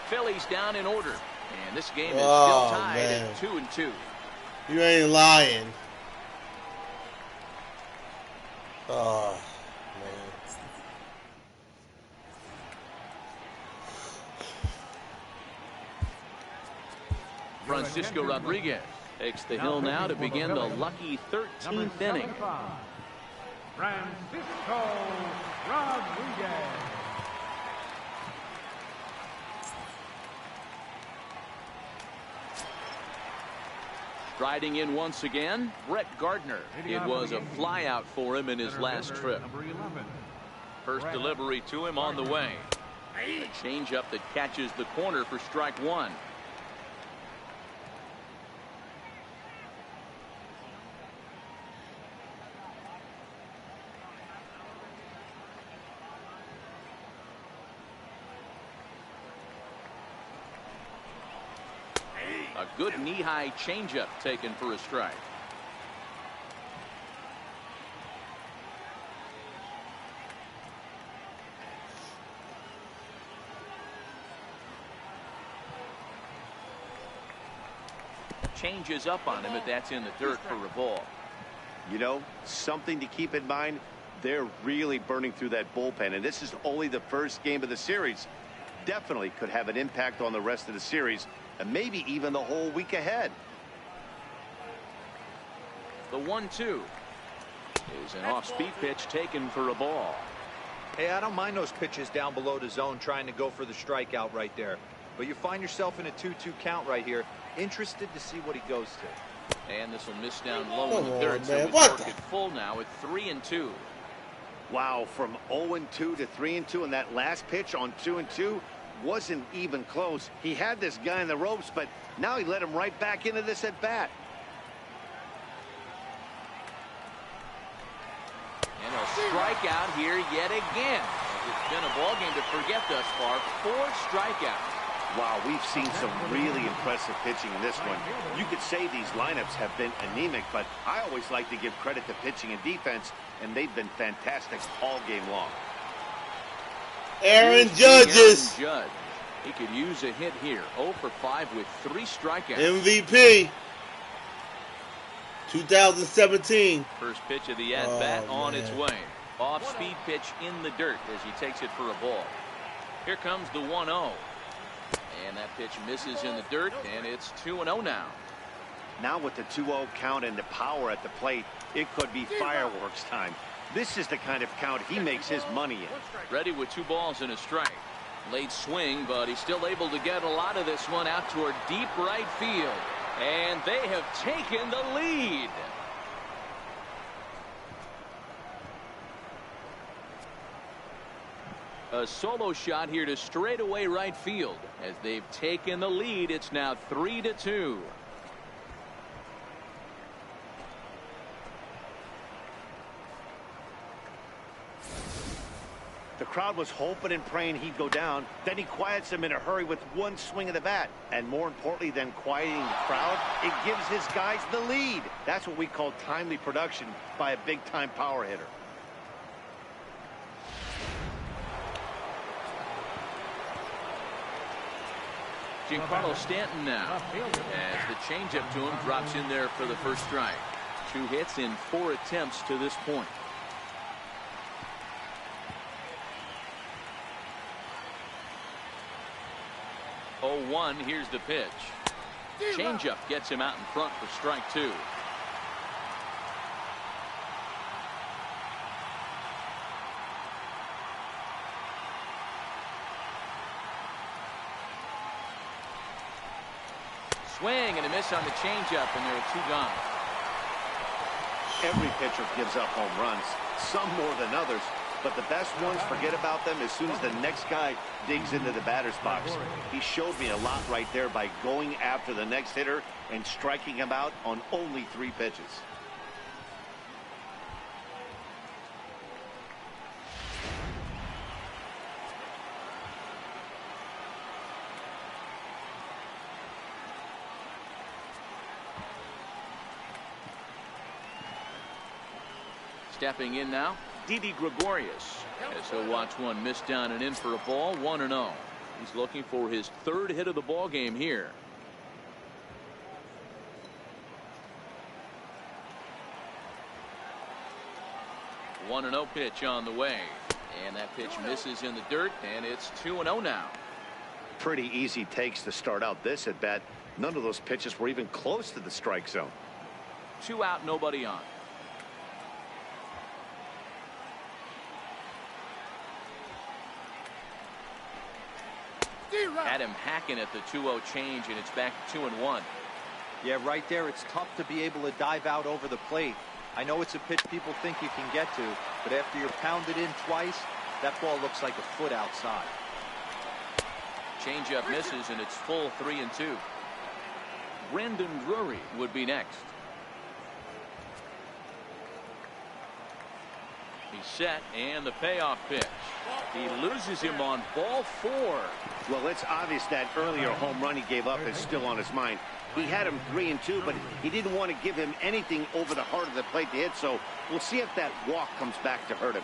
Phillies down in order, and this game is Oh, still tied man. at 2-2. You ain't lying. Oh, man. Francisco Rodriguez takes the hill now to begin the lucky 13th inning. 75, Francisco Rodriguez. Striding in once again, Brett Gardner. It was a flyout for him in his last trip. Number 11. First delivery to him on the way. A changeup that catches the corner for strike 1. A good knee-high changeup taken for a strike. Changes up on him, but that's in the dirt for a ball. You know, something to keep in mind, they're really burning through that bullpen, and this is only the first game of the series. Definitely could have an impact on the rest of the series, and maybe even the whole week ahead. The 1-2 is an off-speed pitch taken for a ball. Hey, I don't mind those pitches down below the zone trying to go for the strikeout right there. But you find yourself in a 2-2 count right here. Interested to see what he goes to. And this will miss down low in Come the on, dirt, so man. he's What working the- full now at 3-2. Wow, from 0-2 to 3-2, and that last pitch on 2-2 wasn't even close. He had this guy in the ropes, but now he let him right back into this at bat. And a strikeout here yet again. It's been a ball game to forget thus far. 4 strikeouts. Wow, we've seen some really impressive pitching in this one. You could say these lineups have been anemic, but I always like to give credit to pitching and defense, and they've been fantastic all game long. Aaron Here's Judges, Aaron Judge. He could use a hit here. 0 for 5 with 3 strikeouts. MVP, 2017. First pitch of the at-bat on man. its way. Off-speed pitch in the dirt as he takes it for a ball. Here comes the 1-0. And that pitch misses in the dirt, and it's 2-0 now. Now with the 2-0 count and the power at the plate, it could be fireworks time. This is the kind of count he makes his money in. Ready with 2 balls and a strike. Late swing, but he's still able to get a lot of this one out toward deep right field. And they have taken the lead. A solo shot here to straightaway right field. As they've taken the lead, it's now 3-2. The crowd was hoping and praying he'd go down. Then he quiets them in a hurry with one swing of the bat. And more importantly than quieting the crowd, it gives his guys the lead. That's what we call timely production by a big-time power hitter. Giancarlo Stanton now, as the changeup to him drops in there for the first strike. 2 hits in 4 attempts to this point. Oh, 1, here's the pitch. Changeup gets him out in front for strike 2. Swing and a miss on the changeup, and there are 2 gone. Every pitcher gives up home runs, some more than others, but the best ones forget about them as soon as the next guy digs into the batter's box. He showed me a lot right there by going after the next hitter and striking him out on only 3 pitches. Stepping in now, Didi Gregorius, as he'll watch one miss down and in for a ball, 1-0. He's looking for his 3rd hit of the ball game here. The 1-0 pitch on the way, and that pitch misses in the dirt, and it's 2-0 now. Pretty easy takes to start out this at bat. None of those pitches were even close to the strike zone. 2 out, nobody on. Had him hacking at the 2-0 change, and it's back to 2-1. Yeah, right there, it's tough to be able to dive out over the plate. I know it's a pitch people think you can get to, but after you're pounded in twice, that ball looks like a foot outside. Changeup misses, and it's full 3-2. Brandon Drury would be next. He's set, and the payoff pitch. He loses him on ball 4. Well, it's obvious that earlier home run he gave up is still on his mind. He had him 3-2, but he didn't want to give him anything over the heart of the plate to hit, so we'll see if that walk comes back to hurt him.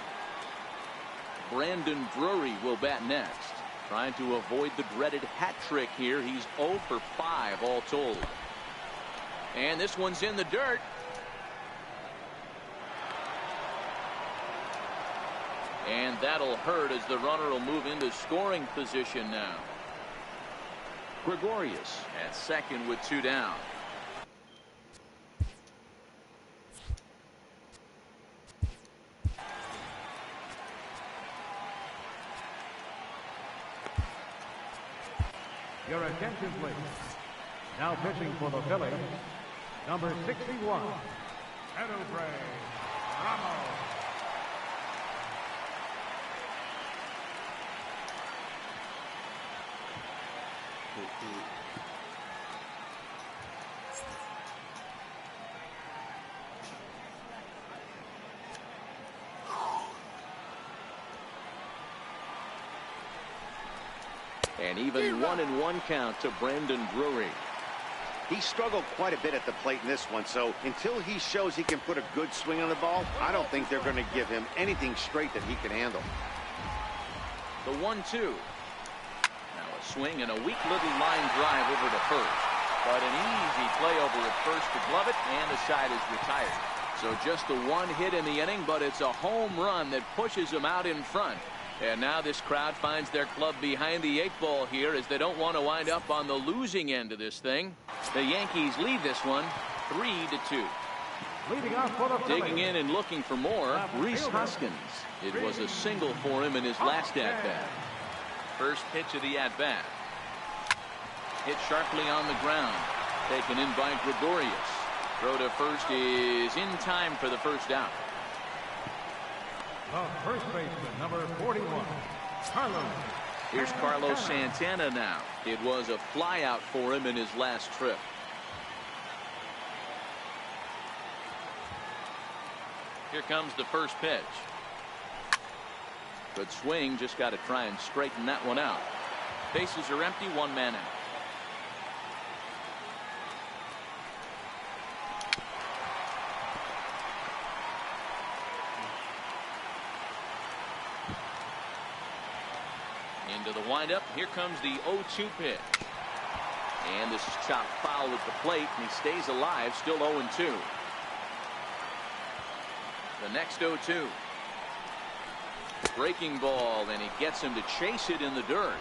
Brandon Drury will bat next. Trying to avoid the dreaded hat trick here. He's 0 for 5 all told. And this one's in the dirt. And that'll hurt as the runner will move into scoring position now. Gregorius at second with 2 down. Your attention, please. Now pitching for the Phillies, number 61, Eduardo Ramos. And even 1-1 count to Brandon Drury. He struggled quite a bit at the plate in this one, so until he shows he can put a good swing on the ball, I don't think they're going to give him anything straight that he can handle. The 1-2. Now a swing and a weak little line drive over to first. But an easy play over at first to glove it, and the side is retired. So just the 1 hit in the inning, but it's a home run that pushes him out in front. And now this crowd finds their club behind the 8 ball here, as they don't want to wind up on the losing end of this thing. The Yankees lead this one 3-2. Leading off for the Phillies. Digging in and looking for more, Rhys Hoskins. It was a single for him in his last at-bat. First pitch of the at-bat. Hit sharply on the ground. Taken in by Gregorius. Throw to first is in time for the first out. The first baseman, number 41, Carlos. Here's Carlos Santana now. It was a flyout for him in his last trip. Here comes the first pitch. Good swing, just got to try and straighten that one out. Bases are empty, 1 man out. Into the windup. Here comes the 0-2 pitch. And this is chopped foul at the plate, and he stays alive, still 0-2. The next 0-2. Breaking ball, and he gets him to chase it in the dirt.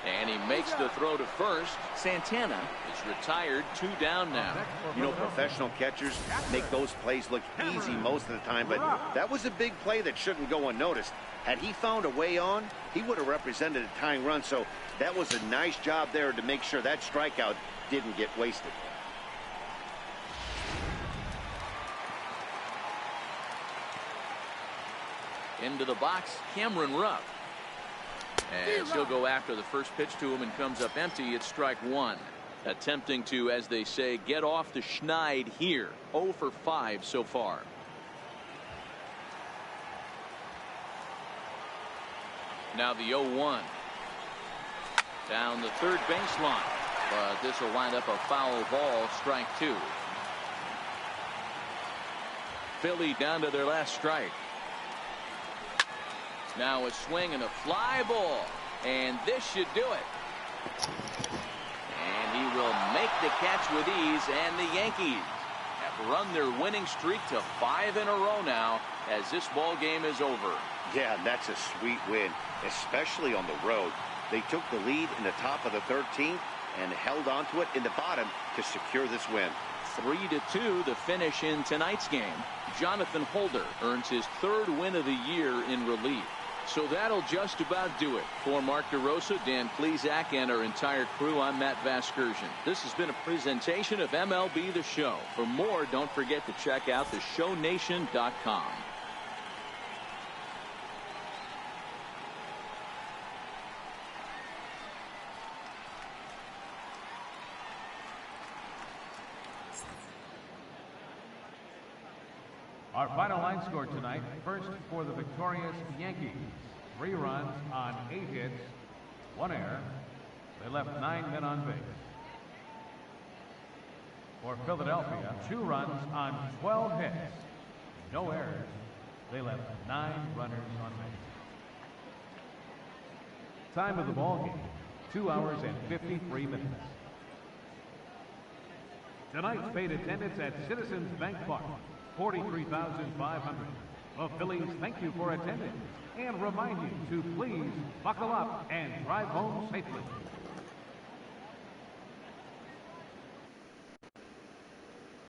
And he makes the throw to first. Santana is retired, 2 down now. You know, professional catchers make those plays look easy most of the time, but that was a big play that shouldn't go unnoticed. Had he found a way on, he would have represented a tying run, so that was a nice job there to make sure that strikeout didn't get wasted. Into the box, Cameron Rupp. As he'll go after the first pitch to him and comes up empty, it's strike one. Attempting to, as they say, get off the schneid here. 0 for 5 so far. Now the 0-1. Down the third baseline. But this will wind up a foul ball, strike two. Philly down to their last strike. Now a swing and a fly ball. And this should do it. And he will make the catch with ease. And the Yankees have run their winning streak to 5 in a row now as this ball game is over. Yeah, that's a sweet win, especially on the road. They took the lead in the top of the 13th and held on to it in the bottom to secure this win. 3-2 the finish in tonight's game. Jonathan Holder earns his 3rd win of the year in relief. So that'll just about do it. For Mark DeRosa, Dan Plesac, and our entire crew, I'm Matt Vasgersian. This has been a presentation of MLB The Show. For more, don't forget to check out theshownation.com. Our final line score tonight, first for the victorious Yankees. 3 runs on 8 hits, 1 error. They left 9 men on base. For Philadelphia, 2 runs on 12 hits, no errors. They left 9 runners on base. Time of the ball game, 2 hours and 53 minutes. Tonight's paid attendance at Citizens Bank Park, 43,500. The Phillies thank you for attending and remind you to please buckle up and drive home safely.